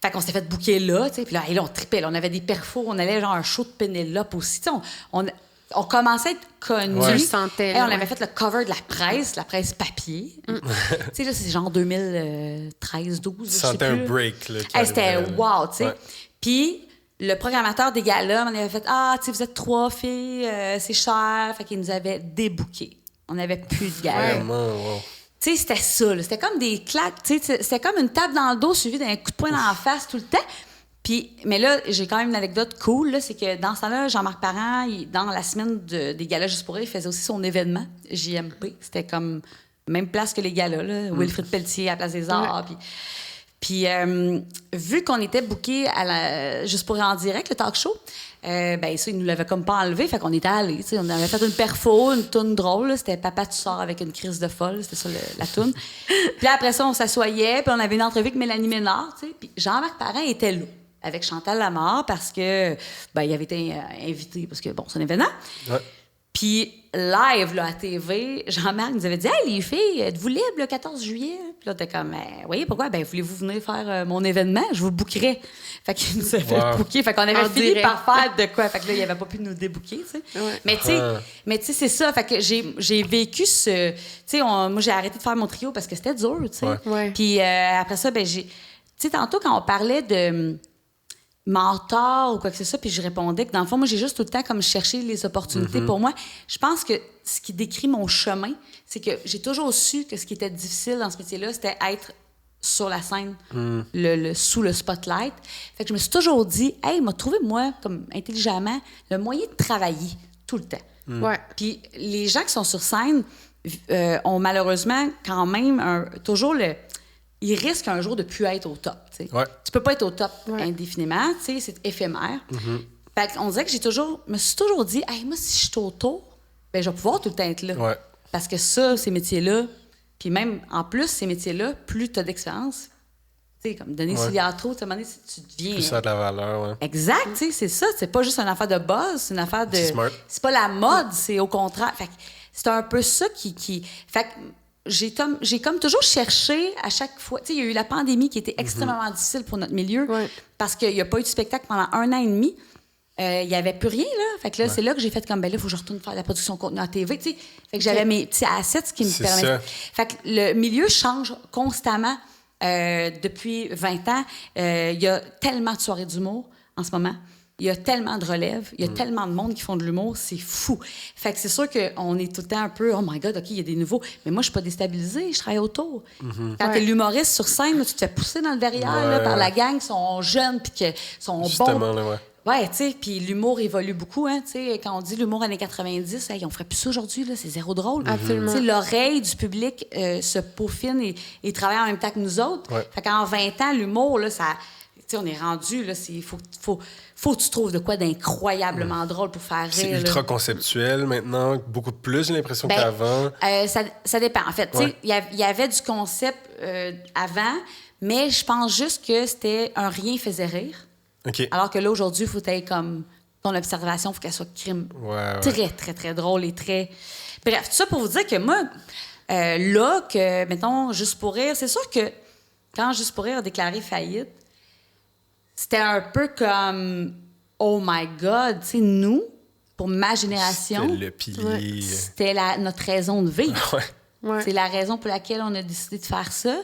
Fait qu'on s'était fait booker là, tu sais. Puis là, on tripait. Là. On avait des perfos. On allait genre un show de Pénélope aussi. Tu sais, On commençait à être connus. Tu le sentais. On avait fait le cover de la presse papier. Tu sais, là, c'est genre 2013, 12. Tu sentais un break. Là, c'était wow, tu sais. Puis, le programmateur des galas m'en avait fait « Ah, tu sais, vous êtes 3 filles, c'est cher. » Fait qu'il nous avait débookés. On n'avait plus de galas. Vraiment, wow. Tu sais, c'était ça. Là. C'était comme des claques. Tu sais, c'était comme une tape dans le dos suivie d'un coup de poing dans la face tout le temps. Puis, mais là, j'ai quand même une anecdote cool. Là, c'est que dans ce temps-là, Jean-Marc Parent, dans la semaine des galas Juste pour rire, il faisait aussi son événement, JMP. C'était comme même place que les galas. Là. Wilfrid Pelletier à la Place des Arts. Puis, vu qu'on était bookés à Juste pour rire en direct, le talk show, ben ça, ils nous l'avaient comme pas enlevé. Fait qu'on était allés. On avait fait une perfo, une toune drôle. Là. C'était Papa, tu sors avec une crise de folle. C'était ça, la toune. Puis là, après ça, on s'assoyait. Puis on avait une entrevue avec Mélanie Ménard. Puis Jean-Marc Parent était là, avec Chantal Lamarre, parce que ben, il avait été invité, parce que, bon, c'est un événement. Ouais. Puis, live, là, à TV, Jean-Marc nous avait dit « Hey, les filles, êtes-vous libres le 14 juillet? » Puis là, t'es comme « Oui, pourquoi? Ben, voulez-vous venir faire mon événement? Je vous bookerai. » Fait qu'il nous a fait booker. Fait qu'on avait fini par faire de quoi? Fait que là, il avait pas pu nous débooker, tu sais. Ouais. Mais tu sais, c'est ça. Fait que j'ai vécu ce... Tu sais, moi, j'ai arrêté de faire mon trio parce que c'était dur, tu sais. Ouais. Puis après ça, ben, j'ai... Tu sais, tantôt, quand on parlait de... mentor ou quoi que ce soit, puis je répondais que dans le fond, moi, j'ai juste tout le temps comme cherché les opportunités pour moi. Je pense que ce qui décrit mon chemin, c'est que j'ai toujours su que ce qui était difficile dans ce métier-là, c'était être sur la scène, sous le spotlight. Fait que je me suis toujours dit, hey, m'a trouvé, moi, comme intelligemment, le moyen de travailler tout le temps. Ouais. Puis les gens qui sont sur scène ont malheureusement quand même toujours ils risquent un jour de plus être au top. Ouais. Tu peux pas être au top indéfiniment, c'est éphémère. Fait qu'on dirait que me suis toujours dit, hey, moi, si je suis au tour, ben, je vais pouvoir tout le temps être là. Ouais. Parce que ça, ces métiers-là, puis même en plus, ces métiers-là, plus tu as d'expérience, tu sais, comme Denis Ciliatro, tu deviens. Plus ça a de la valeur, ouais. Exact, tu sais, c'est ça. C'est pas juste une affaire de buzz, c'est une affaire de. C'est smart. C'est pas la mode, c'est au contraire. Fait que c'est un peu ça qui. Fait que j'ai comme toujours cherché à chaque fois. Tu sais, il y a eu la pandémie qui était extrêmement difficile pour notre milieu parce qu'il n'y a pas eu de spectacle pendant 1 an et demi. Il n'y avait plus rien, là. Fait que là, c'est là que j'ai fait comme, ben là, il faut que je retourne faire de la production de contenu à TV, tu sais. Fait que j'avais mes petits assets qui me permettaient. Fait que le milieu change constamment depuis 20 ans. Il y a tellement de soirées d'humour en ce moment. Il y a tellement de relèves, il y a tellement de monde qui font de l'humour, c'est fou. Fait que c'est sûr qu'on est tout le temps un peu « Oh my God, OK, il y a des nouveaux. » Mais moi, je suis pas déstabilisée, je travaille autour. Quand t'es l'humoriste sur scène, là, tu te fais pousser dans le derrière là, par la gang qui sont jeunes puis qui sont justement, bons. Là, ouais, tu sais, puis l'humour évolue beaucoup, hein, tu sais. Quand on dit l'humour années 90, hey, on ferait plus ça aujourd'hui, là, c'est zéro drôle. Absolument. Tu sais, l'oreille du public se peaufine et travaille en même temps que nous autres. Ouais. Fait qu'en 20 ans, l'humour, là, ça... Tu sais, on est rendu, là, faut que tu trouves de quoi d'incroyablement drôle pour faire rire. C'est ultra conceptuel maintenant, beaucoup plus, j'ai l'impression qu'avant. Ça dépend. En fait, tu sais, il y avait du concept avant, mais je pense juste que c'était un rien faisait rire. Okay. Alors que là, aujourd'hui, il faut être comme ton observation, il faut qu'elle soit crime. Très, très, très drôle et très... Bref, tout ça pour vous dire que moi, là, que, mettons, Juste pour rire, c'est sûr que quand Juste pour rire a déclaré faillite, c'était un peu comme « Oh my God! » Tu sais, nous, pour ma génération... C'était le pilier. C'était notre raison de vivre. Ouais. C'est la raison pour laquelle on a décidé de faire ça.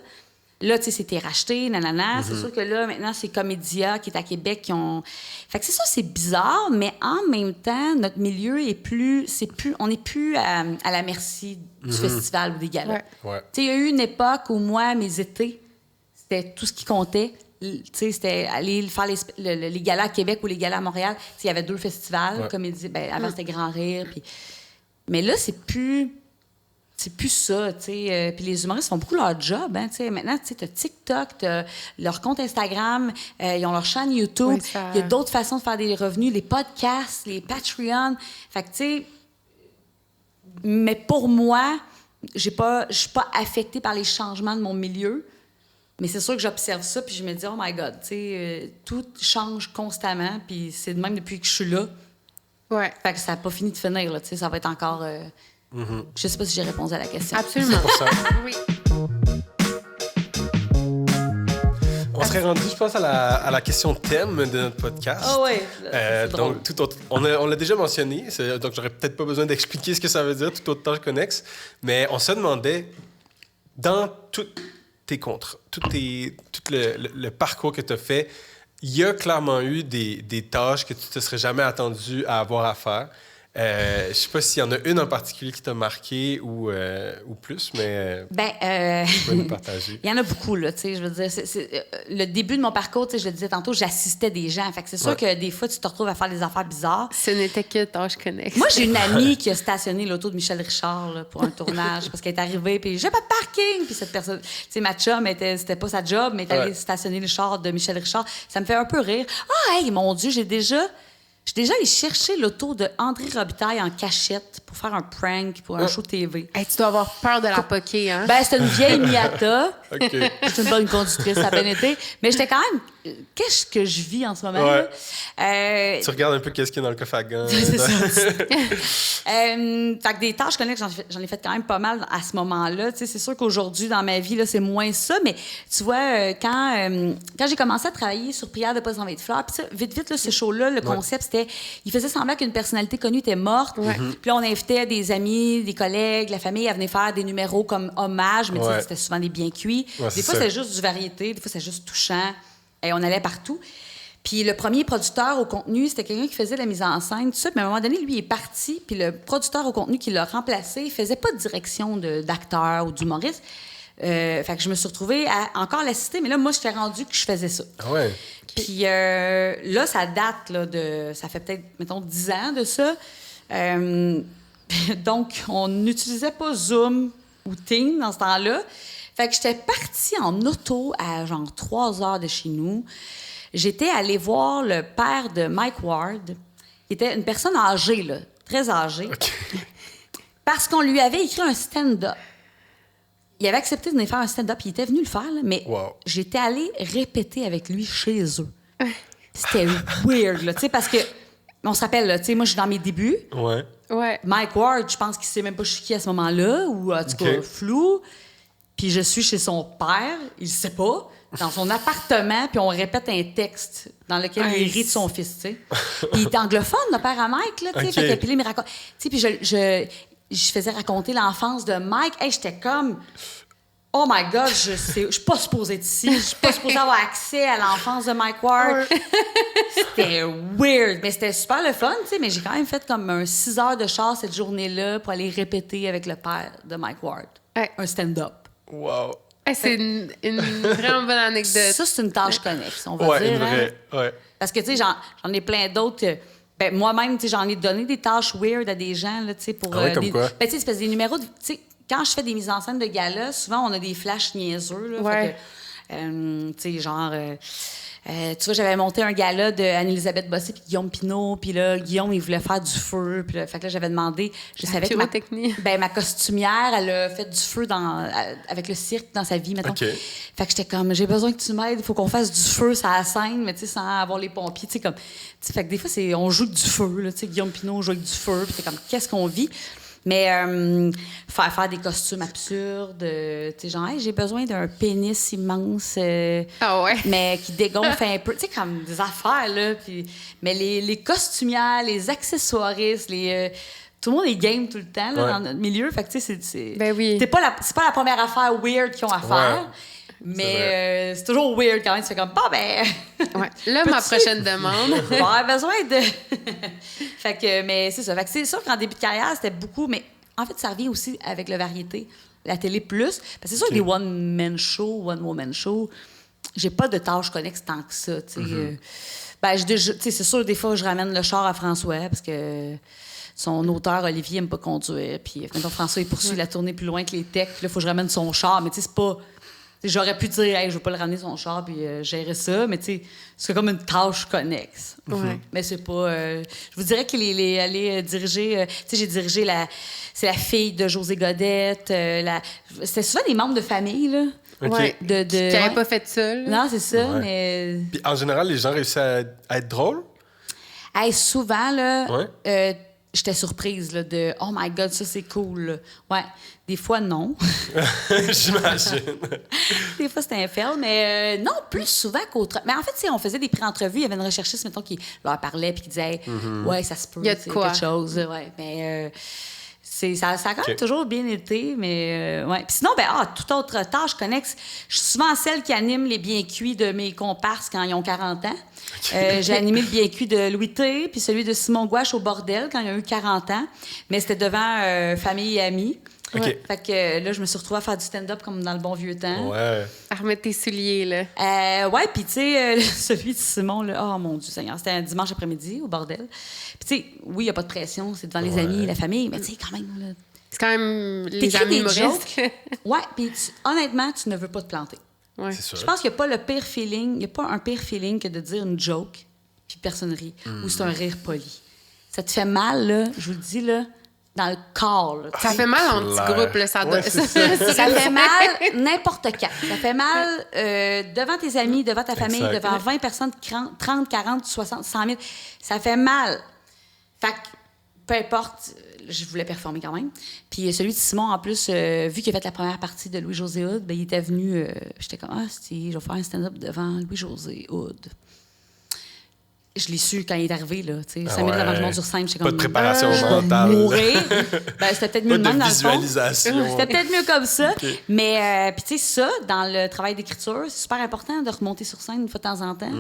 Là, tu sais, c'était racheté, nanana. C'est sûr que là, maintenant, c'est Comédia qui est à Québec qui ont... Fait que c'est ça, c'est bizarre, mais en même temps, notre milieu est plus... on n'est plus à la merci du festival ou des galas. Ouais. Tu sais, il y a eu une époque où moi, mes étés, c'était tout ce qui comptait. Tu sais, c'était aller faire les galas à Québec ou les galas à Montréal. Tu sais, il y avait 2 festivals, Comédie. Ben, avant, c'était Grand Rire. Puis... Mais là, c'est plus ça, tu sais. Puis les humoristes font beaucoup leur job, hein, tu sais. Maintenant, tu sais, t'as TikTok, t'as leur compte Instagram, ils ont leur chaîne YouTube. Il y a d'autres façons de faire des revenus, les podcasts, les Patreon. Fait que, tu sais... Mais pour moi, je suis pas affectée par les changements de mon milieu. Mais c'est sûr que j'observe ça, puis je me dis, oh my God, tu sais, tout change constamment, puis c'est de même depuis que je suis là. Ouais. Fait que ça n'a pas fini de finir, là, tu sais, ça va être encore... Je sais pas si j'ai répondu à la question. Absolument. Oui. On se serait rendu, je pense, à la question thème de notre podcast. Ah ouais. Donc, tout autre, on l'a déjà mentionné, donc j'aurais peut-être pas besoin d'expliquer ce que ça veut dire, toute autre tâche connexe, mais on se demandait, dans toutes tes contres, tout le parcours que tu as fait, il y a clairement eu des tâches que tu te serais jamais attendu à avoir à faire. Je sais pas s'il y en a une en particulier qui t'a marqué ou plus, mais tu peux nous partager. Il y en a beaucoup, là, tu sais, je veux dire, le début de mon parcours, tu sais, je le disais tantôt, j'assistais des gens, fait que c'est sûr que des fois, tu te retrouves à faire des affaires bizarres. Ce n'était que tâche connexe. Moi, j'ai une amie qui a stationné l'auto de Michel Richard là, pour un tournage, parce qu'elle est arrivée, puis j'ai pas de parking, puis cette personne, tu sais, ma chum, c'était pas sa job, mais elle est allée stationner le char de Michel Richard. Ça me fait un peu rire. Ah, hey, mon Dieu, j'ai déjà allé chercher l'auto de André Robitaille en cachette pour faire un prank pour un show TV. Hey, tu dois avoir peur de la poquer, hein? Ben, c'était une vieille Miata. OK. J'étais une bonne conductrice, ça a bien été. Mais j'étais quand même... Qu'est-ce que je vis en ce moment? Ouais. Là? Tu regardes un peu qu'est-ce qu'il y a dans le coffre à gants. C'est ça. Fait que des tâches connexes, j'en ai fait quand même pas mal à ce moment-là. Tu sais, c'est sûr qu'aujourd'hui, dans ma vie, là, c'est moins ça. Mais tu vois, quand j'ai commencé à travailler sur Prière de pas envoyer de fleurs, puis ça, vite, là, ce show-là, le concept, c'était... Il faisait semblant qu'une personnalité connue était morte. Puis là, on invitait des amis, des collègues, la famille à venir faire des numéros comme hommage, mais tu sais, c'était souvent des bien cuits. Des fois, c'était juste du variété. Des fois, c'était juste touchant. Et on allait partout. Puis le premier producteur au contenu, c'était quelqu'un qui faisait la mise en scène, tout ça. Mais à un moment donné, lui, il est parti. Puis le producteur au contenu qui l'a remplacé, il faisait pas de direction d'acteur ou d'humoriste. Fait que je me suis retrouvée à encore l'assister. Mais là, moi, j'étais rendue que je faisais ça. Ah ouais. Puis là, ça date là, ça fait peut-être, mettons, 10 ans de ça. Donc, on n'utilisait pas Zoom ou Teams dans ce temps-là. Fait que j'étais partie en auto à genre 3 heures de chez nous. J'étais allée voir le père de Mike Ward, qui était une personne âgée, là, très âgée, parce qu'on lui avait écrit un stand-up. Il avait accepté de venir faire un stand-up, il était venu le faire, là, mais j'étais allée répéter avec lui chez eux. C'était weird, là, tu sais, parce que, on se rappelle, là, tu sais, moi, je suis dans mes débuts. Ouais. Mike Ward, je pense qu'il sait même pas je suis qui à ce moment-là, ou en tout cas, flou. Puis je suis chez son père, il sait pas, dans son appartement, puis on répète un texte dans lequel il rit de son fils, tu sais. Puis il est anglophone, le père à Mike, là, tu sais. Fait que, puis là, il me raconte... Tu sais, puis je faisais raconter l'enfance de Mike. Hey, j'étais comme... Oh my God, je suis pas supposée être ici. Je suis pas supposée avoir accès à l'enfance de Mike Ward. C'était weird, mais c'était super le fun, tu sais. Mais j'ai quand même fait comme un 6 heures de char cette journée-là pour aller répéter avec le père de Mike Ward. Un stand-up. Wow. C'est une vraiment bonne anecdote. Ça, c'est une tâche connexe, on va dire. Une vraie, Parce que, tu sais, j'en ai plein d'autres. Ben, moi-même, tu sais, j'en ai donné des tâches weird à des gens, là, tu sais, pour... comme quoi? Ben, tu sais, c'est des numéros... Tu sais, quand je fais des mises en scène de gala, souvent, on a des flashs niaiseux, là. Fait que, tu sais, genre... tu vois, j'avais monté un gala de Anne-Élisabeth Bossé puis Guillaume Pinault, puis là, Guillaume, il voulait faire du feu, puis là, fait que là, j'avais demandé... Je savais que ma costumière, elle a fait du feu avec le cirque dans sa vie, mettons. Fait que j'étais comme, j'ai besoin que tu m'aides, il faut qu'on fasse du feu sur la scène, mais tu sais, sans avoir les pompiers, tu sais, comme... Fait que des fois, on joue avec du feu, là, tu sais, Guillaume Pinault joue avec du feu, puis c'est comme, qu'est-ce qu'on vit? Mais faire des costumes absurdes, tu sais, genre, hey, j'ai besoin d'un pénis immense, mais qui dégonfle un peu, tu sais, comme des affaires, là. Puis, mais les costumières, les accessoiristes, tout le monde est game tout le temps, là, dans notre milieu. Fait que, tu sais, c'est pas la première affaire weird qu'ils ont à faire. Mais c'est toujours weird quand même. Tu fais comme, Là, ma prochaine demande. On va avoir besoin de... Fait que, mais c'est ça. Fait que c'est sûr qu'en début de carrière, c'était beaucoup. Mais en fait, ça revient aussi avec le variété, la télé plus. Parce que c'est sûr que les one-man show, one-woman show, j'ai pas de tâches connexes tant que ça. Tu sais, c'est sûr, des fois, je ramène le char à François parce que son auteur, Olivier, aime pas conduire. Puis, maintenant, François, il poursuit la tournée plus loin que les techs. Puis là, il faut que je ramène son char. Mais tu sais, c'est pas... J'aurais pu dire, hey, je veux pas le ramener son char puis gérer ça, mais tu sais, c'est comme une tâche connexe. Mais c'est pas. Je vous dirais qu'il est allé diriger. Tu sais, j'ai dirigé c'est la fille de José Godette. C'était souvent des membres de famille, là. Qui n'avaient pas fait ça. Là. Non, c'est ça, mais. Puis en général, les gens réussissent à être drôles? Hey, souvent, là. j'étais surprise là, de « Oh my God, ça, c'est cool. » Ouais, des fois, non. J'imagine. Des fois, c'était un fail, mais non, plus souvent qu'autre. Mais en fait, on faisait des pré-entrevues. Il y avait une recherchiste, mettons, qui leur parlait puis qui disait Ouais, ça se peut, il y a de quoi. quelque chose. Ouais, mais ça a quand même toujours bien été, mais ouais. Puis sinon, toute autre tâche connexe, je suis souvent celle qui anime les bien cuits de mes comparses quand ils ont 40 ans. J'ai animé le bien cuit de Louis T, puis celui de Simon Gouache au bordel quand il a eu 40 ans, mais c'était devant famille et amis. Okay. Fait que là, je me suis retrouvée à faire du stand-up comme dans le bon vieux temps. Ouais. À remettre tes souliers, là. Ouais, puis tu sais, celui de Simon, là, oh mon Dieu Seigneur, c'était un dimanche après-midi au bordel. Puis tu sais, oui, il n'y a pas de pression, c'est devant les amis, la famille, mais tu sais, quand même, là... C'est quand même les amis humoristes. Ouais, puis honnêtement, tu ne veux pas te planter. Ouais. C'est sûr. Je pense qu'il n'y a pas le pire feeling, il n'y a pas un pire feeling que de dire une joke, puis personne rit, ou c'est un rire poli. Ça te fait mal, là, je vous le dis, là, dans le corps. Là, ça fait mal en petit groupe, là. Ça, ouais, ça fait mal n'importe quand. Ça fait mal devant tes amis, devant ta famille, exact. devant 20 personnes, 30, 40, 60, 100 000. Ça fait mal. Fait que, peu importe, je voulais performer quand même. Puis celui de Simon, en plus, vu qu'il a fait la première partie de Louis-José Hood, il était venu... j'étais comme, je vais faire un stand-up devant Louis-José Hood. Je l'ai su quand il est arrivé, là. 5 minutes avant que je monte sur scène, j'étais comme... Pas de préparation mentale. Je vais mourir. C'était peut-être mieux de même, dans le fond. Visualisation. C'était peut-être mieux comme ça. Okay. Mais, puis tu sais, ça, dans le travail d'écriture, c'est super important de remonter sur scène une fois de temps en temps.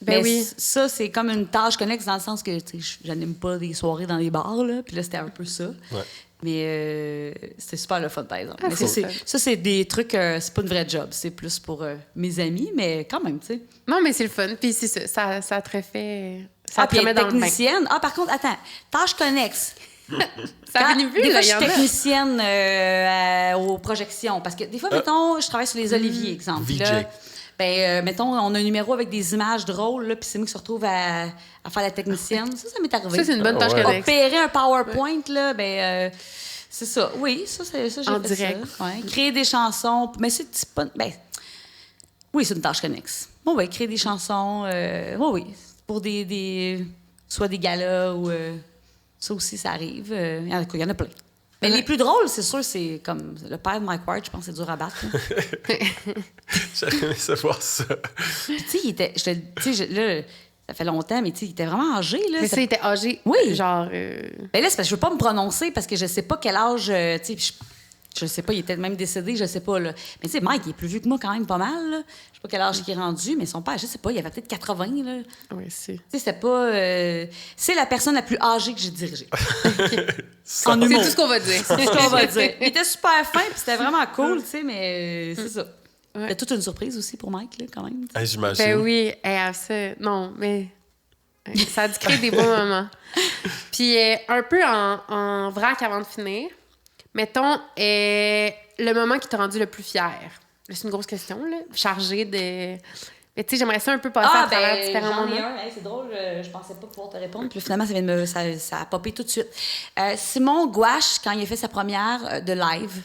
Ben oui. Ça, c'est comme une tâche connexe dans le sens que, tu sais, j'anime pas des soirées dans les bars, là. Puis là, c'était un peu ça. Ouais. Mais c'était super le fun, par exemple. Mais cool. ça, c'est des trucs... c'est pas une vraie job. C'est plus pour mes amis, mais quand même, tu sais. Non, mais c'est le fun. Puis c'est ça te refait... Ça te remet dans le bain. Technicienne. Par contre, attends. Tâche connexe. Ça finit plus, des fois, là, je suis technicienne aux projections. Parce que des fois, mettons, je travaille sur les oliviers, exemple. VJ. Là, mettons, on a un numéro avec des images drôles, là, puis c'est moi qui se retrouve à faire la technicienne. Ça m'est arrivé. Ça, c'est une bonne tâche connexe. Opérer un PowerPoint, là, c'est ça. Oui, ça j'ai en fait direct. ça. Ouais. Créer des chansons. Mais c'est pas... oui, c'est une tâche connexe. Oui, créer des chansons. Oui. Pour soit des galas ou... ça aussi, ça arrive. Il y en a plein. Mais les plus drôles, c'est sûr, c'est comme le père de Mike Ward, je pense que c'est dur à battre. J'aurais aimé savoir ça. Puis, tu sais, là, ça fait longtemps, mais tu sais, il était vraiment âgé. Là. Mais ça, il était âgé. Oui. Genre. Ben là, c'est parce que je veux pas me prononcer parce que je sais pas quel âge. Tu sais, je sais pas, il était même décédé, je sais pas. Là. Mais tu sais, Mike, il est plus vieux que moi quand même pas mal. Là. Je sais pas quel âge il est rendu, mais son père, je sais pas, il avait peut-être 80. Là. Oui, c'est. Tu sais, c'était pas. C'est la personne la plus âgée que j'ai dirigée. En humour. C'est tout ce qu'on va dire. C'est tout ce qu'on va dire. Il était super fin, puis c'était vraiment cool, tu sais, mais c'est ça. Ouais. C'était toute une surprise aussi pour Mike, là, quand même. J'imagine. Ben oui, non, mais ça a dû créer des bons moments. Puis un peu en vrac avant de finir, mettons, le moment qui t'a rendu le plus fier. Là, c'est une grosse question, là, chargée de... Mais tu sais, j'aimerais ça un peu passer à travers différents moments. C'est drôle, je pensais pas pouvoir te répondre. Puis finalement, ça a popé tout de suite. Simon Gouache, quand il a fait sa première de live,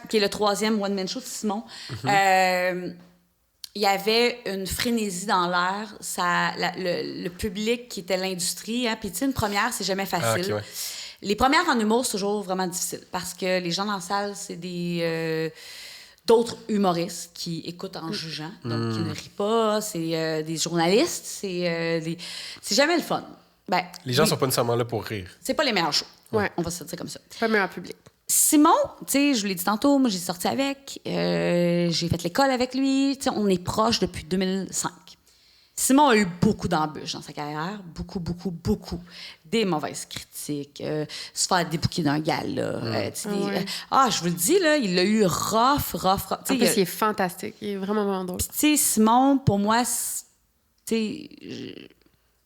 qui est le 3e one-man show de Simon, il y avait une frénésie dans l'air. Le public qui était l'industrie, hein, puis tu sais, une première, c'est jamais facile. Okay, ouais. Les premières en humour, c'est toujours vraiment difficile parce que les gens dans la salle, c'est d'autres humoristes qui écoutent en jugeant, donc qui ne rient pas, c'est des journalistes, c'est jamais le fun. Ben, les gens sont pas nécessairement là pour rire. C'est pas les meilleurs shows. Ouais. On va se dire comme ça. Pas le meilleur public. Simon, tu sais, je vous l'ai dit tantôt, moi j'ai sorti avec, j'ai fait l'école avec lui, tu sais, on est proches depuis 2005. Simon a eu beaucoup d'embûches dans sa carrière, beaucoup. Des mauvaises critiques, se faire débouquer d'un gala. Je vous le dis, là, il l'a eu rough. En plus, il est fantastique. Il est vraiment drôle. Tu sais, Simon, pour moi, tu sais,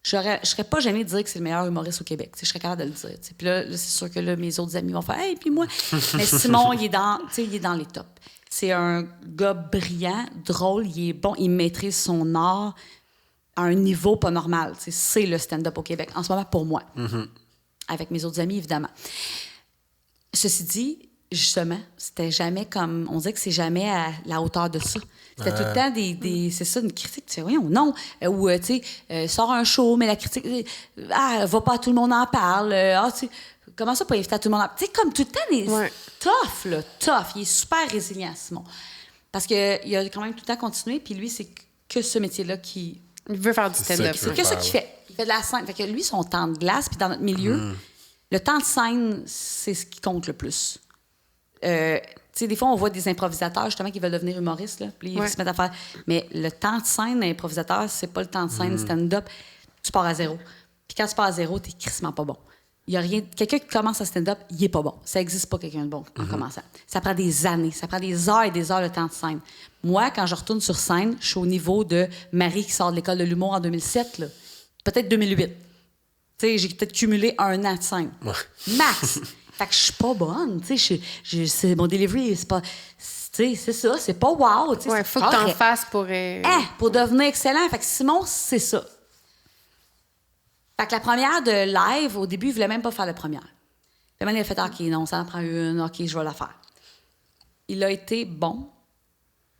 je serais pas gênée de dire que c'est le meilleur humoriste au Québec. Je serais capable de le dire. Puis là, c'est sûr que là, mes autres amis vont faire « Hey, puis moi! » Mais Simon, il est dans les tops. C'est un gars brillant, drôle, il est bon, il maîtrise son art à un niveau pas normal. C'est le stand-up au Québec, en ce moment, pour moi. Avec mes autres amis, évidemment. Ceci dit, Justement, c'était jamais comme... On dirait que c'est jamais à la hauteur de ça. C'était tout le temps c'est ça, une critique. Tu sais, voyons, non. Ou, tu sais, sort un show, mais la critique... va pas, tout le monde en parle. Tu sais, comment ça, pas inviter à tout le monde en parle? Tu sais, comme tout le temps, tough, là, tough. Il est super résilient, Simon. Parce qu'il a quand même tout le temps continué, puis lui, c'est que ce métier-là qui... Il veut faire du stand-up. C'est que ça qu'il fait. Il fait de la scène. Fait que lui, son temps de glace, puis dans notre milieu, le temps de scène, c'est ce qui compte le plus. Tu sais, des fois, on voit des improvisateurs, justement, qui veulent devenir humoristes, là, puis ils se mettent à faire... Mais le temps de scène improvisateur, c'est pas le temps de scène stand-up. Tu pars à zéro. Puis quand tu pars à zéro, t'es crissement pas bon. Il y a rien... Quelqu'un qui commence à stand-up, il est pas bon. Ça existe pas, quelqu'un de bon, en commençant. Ça prend des années. Ça prend des heures et des heures de temps de scène. Moi, quand je retourne sur scène, je suis au niveau de Marie qui sort de l'école de l'humour en 2007, là. Peut-être 2008. Tu sais, j'ai peut-être cumulé 1 an de scène. Ouais. Max! Fait que je suis pas bonne. Tu sais, mon delivery, c'est pas... Tu sais, c'est ça, c'est pas wow. Tu sais, ouais, faut que t'en fasses pour... pour devenir excellent. Fait que Simon, c'est ça. Fait que la première de live, au début, il voulait même pas faire la première. Puis maintenant, il a fait « OK, non, ça en prend une. OK, je vais la faire. » Il a été bon.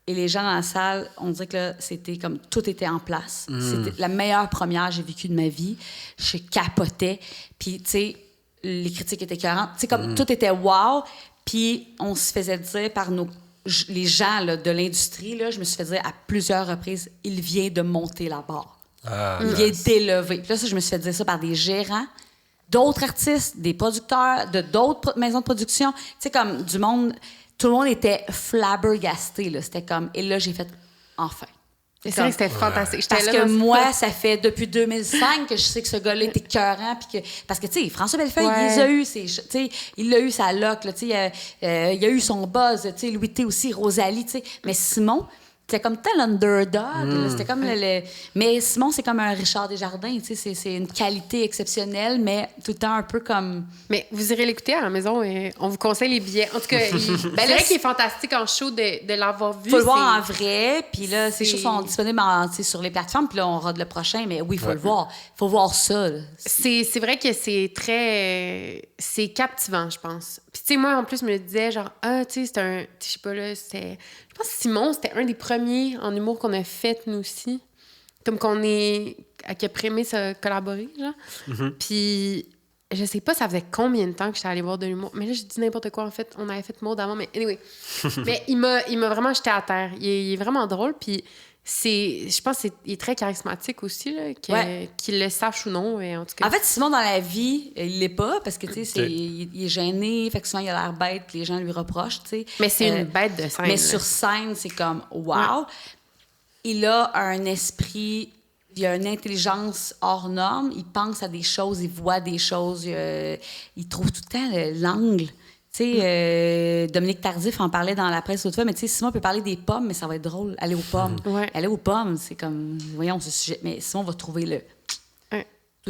Et les gens dans la salle, on dirait que là, c'était comme... Tout était en place. C'était la meilleure première que j'ai vécue de ma vie. Je capotais. Puis, tu sais, les critiques étaient écœurantes. Tu sais, comme tout était wow. Puis, on se faisait dire par les gens là, de l'industrie, là, je me suis fait dire à plusieurs reprises, il vient de monter la barre. Il vient d'élever. Puis là, ça, je me suis fait dire ça par des gérants, d'autres artistes, des producteurs, de d'autres maisons de production. Tu sais, comme du monde... Tout le monde était flabbergasté, là. C'était comme... Et là, j'ai fait... Enfin. C'est vrai que c'était fantastique. Parce que moi, ça fait depuis 2005 que je sais que ce gars-là était écœurant. Parce que, tu sais, François Bellefeuille, il les a eu. Il a eu sa loc, là. Tu sais, il a eu son buzz. Tu sais, Louis T aussi, Rosalie, tu sais. Mais Simon... C'était comme tel underdog. Là, c'était comme Mais Simon, c'est comme un Richard Desjardins. Tu sais, c'est une qualité exceptionnelle, mais tout le temps un peu comme... Mais vous irez l'écouter à la maison et on vous conseille les billets. En tout cas, c'est vrai qu'il est fantastique en show de l'avoir vu. Faut le voir en vrai. Puis là, ces shows sont disponibles sur les plateformes. Puis là, on rode le prochain. Mais oui, il faut le voir. Il faut voir ça. C'est vrai que c'est très... C'est captivant, je pense. Puis tu sais, moi, en plus, je me disais genre, tu sais, c'est un... Je sais pas, là, c'était... Je pense que Simon, c'était un des premiers en humour qu'on a fait, nous aussi. Comme qui a primé se collaborer, genre. Puis, je sais pas, ça faisait combien de temps que j'étais allée voir de l'humour. Mais là, je dis n'importe quoi, en fait. On avait fait Maud avant, mais anyway. Mais il m'a vraiment jeté à terre. Il est vraiment drôle, puis je pense qu'il est très charismatique aussi, là, qu'il le sache ou non. En tout cas. En fait, Simon, dans la vie, il l'est pas, parce que, tu sais, il est gêné, fait que souvent, il a l'air bête, puis les gens lui reprochent, tu sais. Mais c'est une bête de scène. Mais sur scène, c'est comme, wow! Ouais. Il a un esprit, il a une intelligence hors norme, il pense à des choses, il voit des choses, il trouve tout le temps l'angle. Tu sais, Dominique Tardif en parlait dans la presse l'autre fois, mais tu sais, Simon peut parler des pommes, mais ça va être drôle. Aller aux pommes. Ouais. Aller aux pommes, c'est comme, voyons, ce sujet. Mais Simon va trouver tout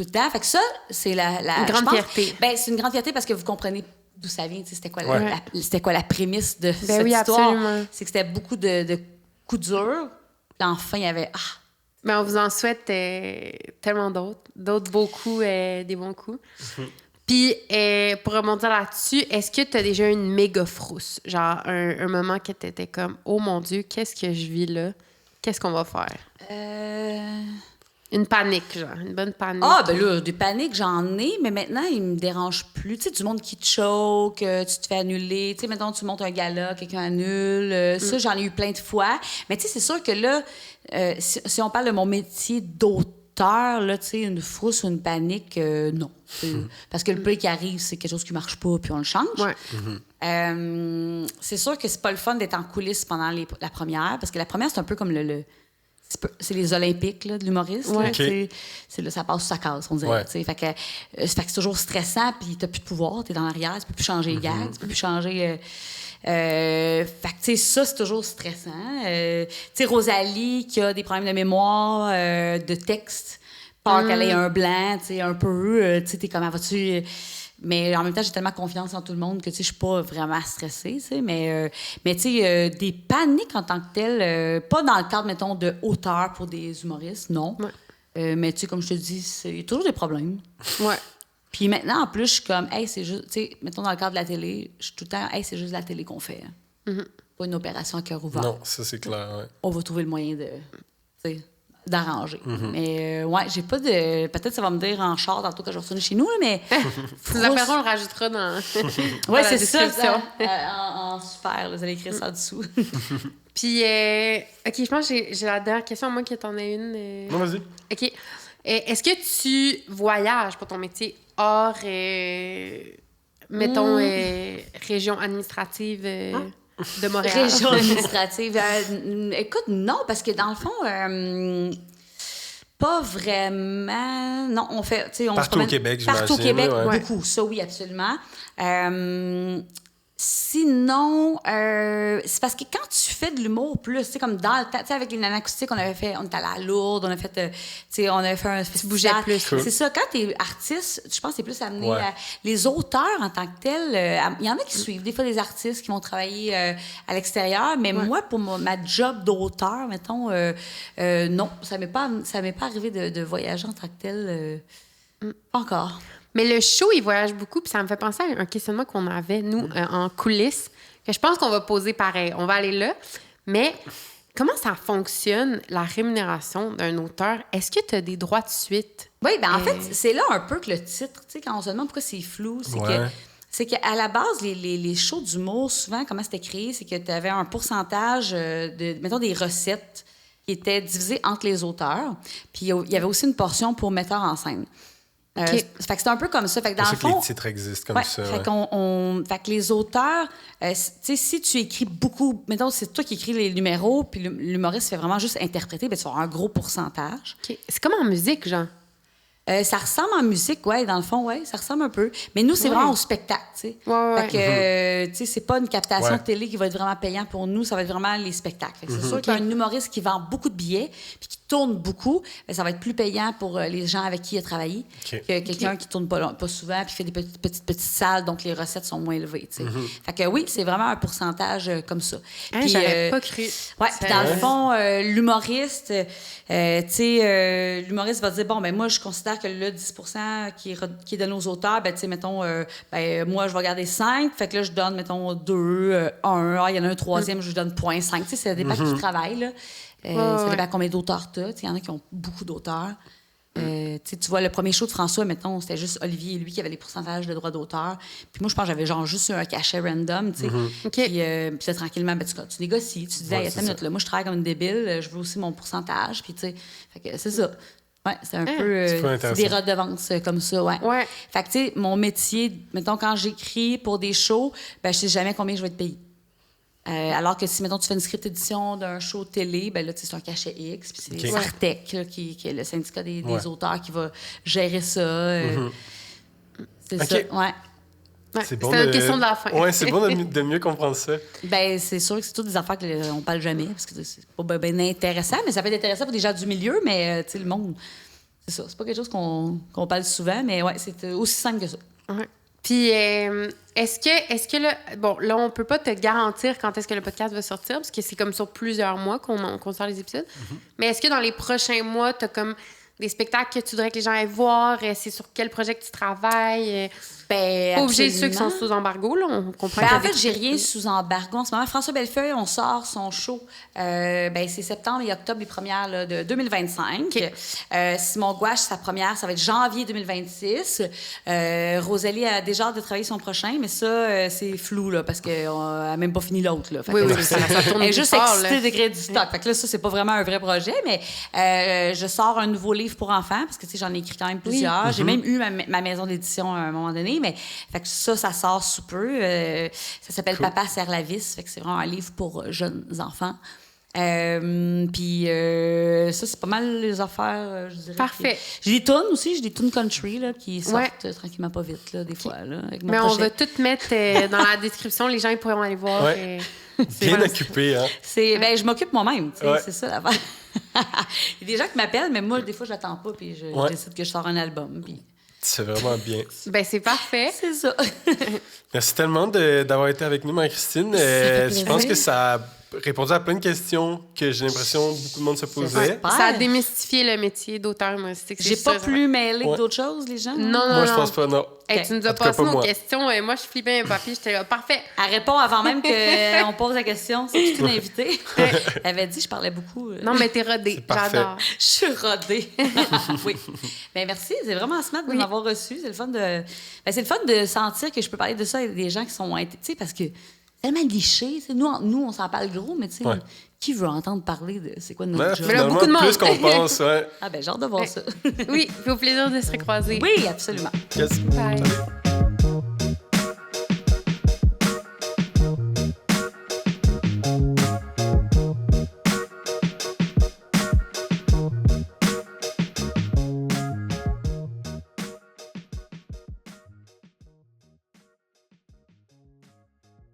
le temps. Fait que ça, c'est une grande fierté. Ben, c'est une grande fierté parce que vous comprenez d'où ça vient. C'était quoi la prémisse de cette oui, histoire? Absolument. C'est que c'était beaucoup de coups durs. Puis enfin, il y avait... Mais on vous en souhaite tellement d'autres. D'autres beaux coups, des bons coups. Puis, pour rebondir là-dessus, est-ce que tu as déjà eu une méga frousse? Genre, un moment que tu étais comme, oh mon Dieu, qu'est-ce que je vis là? Qu'est-ce qu'on va faire? Une panique, genre, une bonne panique. Ah, ben là, des paniques, j'en ai, mais maintenant, ils me dérangent plus. Tu sais, du monde qui te choque, tu te fais annuler. Tu sais, maintenant, tu montes un gala, quelqu'un annule. Ça, j'en ai eu plein de fois. Mais tu sais, c'est sûr que là, si on parle de mon métier d'auteur, là, tu sais, une frousse ou une panique, non. Parce que le play qui arrive, c'est quelque chose qui marche pas, puis on le change. Ouais. C'est sûr que c'est pas le fun d'être en coulisses pendant la première, parce que la première, c'est un peu comme c'est les Olympiques là, de l'humoriste. Ouais. Là, c'est là, ça passe ou ça casse, on dirait. Ouais. Fait que c'est toujours stressant, puis t'as plus de pouvoir, t'es dans l'arrière, tu peux plus changer les gags, tu peux plus changer... fait que, tu sais, ça, c'est toujours stressant. Tu sais, Rosalie, qui a des problèmes de mémoire, de texte, peur qu'elle ait un blanc, tu sais, un peu, tu sais, t'es comme, vas-tu... Mais en même temps, j'ai tellement confiance en tout le monde que, tu sais, je suis pas vraiment stressée, tu sais. Mais tu sais, des paniques en tant que telles, pas dans le cadre, mettons, de hauteur pour des humoristes, non. Ouais. Mais tu sais, comme je te dis, il y a toujours des problèmes. Ouais. Puis maintenant, en plus, je suis comme, hey, c'est juste, tu sais, mettons dans le cadre de la télé, je suis tout le temps, hey, c'est juste la télé qu'on fait. Pas une opération à cœur ouvert. Non, ça, c'est clair, ouais. On va trouver le moyen de, tu sais, d'arranger. Mais ouais, j'ai pas de. Peut-être ça va me dire en char tantôt quand je retourne chez nous, là, mais. Nous appellerons, on le rajoutera dans. Oui, la c'est ça. description. En super, là, vous allez écrire ça dessous. Puis, OK, je pense que j'ai la dernière question, à moins que t'en aies une. Non, vas-y. OK. Est-ce que tu voyages pour ton métier hors, mettons, région administrative de Montréal? Région administrative. Écoute, non, parce que dans le fond, pas vraiment. Non, on fait. On Partout au Québec, j'imagine. Partout au Québec, ouais. beaucoup. Ça, oui, absolument. Sinon, c'est parce que quand tu fais de l'humour plus, tu sais, comme dans le temps, tu sais, avec les nanacoustiques, on était à la Lourde, on a fait, tu sais, on avait fait un festival. Tu bougeais plus. Cool. C'est ça, quand t'es artiste, je pense que c'est plus amené à... Les auteurs, en tant que tels, il y en a qui suivent, des fois des artistes qui vont travailler à l'extérieur, mais moi, pour ma job d'auteur, mettons, non, ça m'est pas arrivé de voyager en tant que tel, pas encore. Mais le show, il voyage beaucoup, puis ça me fait penser à un questionnement qu'on avait, nous, en coulisses, que je pense qu'on va poser pareil. On va aller là. Mais comment ça fonctionne, la rémunération d'un auteur? Est-ce que tu as des droits de suite? Oui, bien en fait, c'est là un peu que le titre, tu sais, quand on se demande pourquoi c'est flou, c'est qu'à la base, les shows d'humour, souvent, comment c'était créé, c'est que tu avais un pourcentage mettons, des recettes qui étaient divisées entre les auteurs. Puis il y avait aussi une portion pour metteur en scène. Fait que c'est un peu comme ça. Fait que dans le fond, que les titres existent comme ça. Fait que les auteurs, tu sais, si tu écris beaucoup, mettons, c'est toi qui écris les numéros, puis l'humoriste fait vraiment juste interpréter, ben tu vas avoir un gros pourcentage. Okay. C'est comme en musique, genre? Ça ressemble en musique, ouais, dans le fond, ouais, ça ressemble un peu. Mais nous, c'est vraiment au spectacle, tu sais. Ouais. Fait que, tu sais, c'est pas une captation de télé qui va être vraiment payant pour nous, ça va être vraiment les spectacles. Fait que c'est sûr qu'un humoriste qui vend beaucoup de billets puis qui tourne beaucoup, ben, ça va être plus payant pour les gens avec qui il a travaillé que quelqu'un qui tourne pas souvent puis fait des petites salles, donc les recettes sont moins élevées, tu sais. Fait que oui, c'est vraiment un pourcentage comme ça. Puis, j'aurais pas cru. Ouais, puis dans le fond, l'humoriste, tu sais, l'humoriste va dire, bon, ben moi, je considère que le 10 qui est donné aux auteurs, ben, tu sais, mettons, moi, je vais garder 5, fait que là, je donne, mettons, 2, 1, il y en a un troisième, je donne 0.5. Tu sais, ça dépend qui travaille, là. Ça dépend combien d'auteurs tu as. Il y en a qui ont beaucoup d'auteurs. Tu vois, le premier show de François, mettons, c'était juste Olivier et lui qui avaient les pourcentages de droits d'auteur. Puis moi, je pense que j'avais genre juste un cachet random, tu sais. Puis là, tranquillement, ben, tu négocies. Tu dis, hey, attends une minute, là, moi, je travaille comme une débile, je veux aussi mon pourcentage. Puis, tu sais, fait que c'est ça. Ouais, c'est un peu c'est des redevances comme ça, ouais. Fait que, tu sais, mon métier, mettons, quand j'écris pour des shows, ben, je sais jamais combien je vais être payée. Alors que si, mettons, tu fais une script édition d'un show télé, ben là, c'est un cachet X, puis c'est Sartec, là, qui est le syndicat des auteurs qui va gérer ça. C'est ça, ouais. C'est bon une question de la fin. Oui, c'est bon de mieux comprendre ça. Ben c'est sûr que c'est toutes des affaires qu'on parle jamais, parce que c'est pas bien intéressant, mais ça peut être intéressant pour des gens du milieu, mais tu sais, le monde, c'est ça. C'est pas quelque chose qu'on parle souvent, mais ouais, c'est aussi simple que ça. Ouais. Puis, est-ce que là, bon, là, on peut pas te garantir quand est-ce que le podcast va sortir, parce que c'est comme sur plusieurs mois qu'on sort les épisodes. Mais est-ce que dans les prochains mois, tu as comme des spectacles que tu voudrais que les gens aillent voir? C'est sur quel projet que tu travailles? Ben, pas obligé ceux qui sont sous embargo, là, on comprend. Ben, en fait, j'ai rien sous embargo en ce moment. François Bellefeuille, on sort son show. C'est septembre et octobre, les premières là, de 2025. Simon Gouache, sa première, ça va être janvier 2026. Rosalie a déjà hâte de travailler son prochain, mais ça, c'est flou, là, parce qu'elle n'a même pas fini l'autre. Là. Oui, ça tourne. Elle est juste excitée de créer du stock. Fait que là, ça, c'est pas vraiment un vrai projet, mais je sors un nouveau livre pour enfants, parce que j'en ai écrit quand même plusieurs. J'ai même eu ma maison d'édition à un moment donné. Mais fait que ça sort sous peu. Ça s'appelle Papa serre la vis. Fait que c'est vraiment un livre pour jeunes enfants. Puis ça, c'est pas mal les affaires, je dirais. Parfait. J'ai des tunes aussi. J'ai des tunes country là, qui sortent tranquillement pas vite, là, des fois. Là, avec mon projet. On va tout mettre dans la description. Les gens ils pourront aller voir. Bien occupé, hein? Je m'occupe moi-même. C'est ça l'affaire. Il y a des gens qui m'appellent, mais moi, des fois, je l'attends pas. Puis je décide que je sors un album. Puis... C'est vraiment bien. Ben c'est parfait. C'est ça. Merci tellement d'avoir été avec nous, Marie-Christine. Je pense que ça a répondu à plein de questions que j'ai l'impression beaucoup de monde se posait. Super. Ça a démystifié le métier d'auteur humoristique. J'ai pas plus mêlé que d'autres choses, les gens? Non. Moi, je pense pas, non. Hey, tu nous as En tout cas, passé pas nos moi. questions. Moi, je flippais un papier. J'étais là, parfait. Elle répond avant même qu'on pose la question. C'est toute une invitée. Elle avait dit, je parlais beaucoup. Non, mais t'es rodée. parfait. J'adore. Je suis rodée. Oui. Ben, merci. C'est vraiment smart de m'avoir reçu. C'est le fun c'est le fun de sentir que je peux parler de ça avec des gens qui sont... Tu sais, parce que tellement liché. Nous, on s'en parle gros, mais tu sais, qui veut entendre parler de c'est quoi notre job? Mais là, beaucoup de monde. Plus qu'on pense, ouais. Ah ben, j'ai hâte de voir ça. Oui, puis au plaisir de se recroiser. Oui, absolument. Yes. Bye.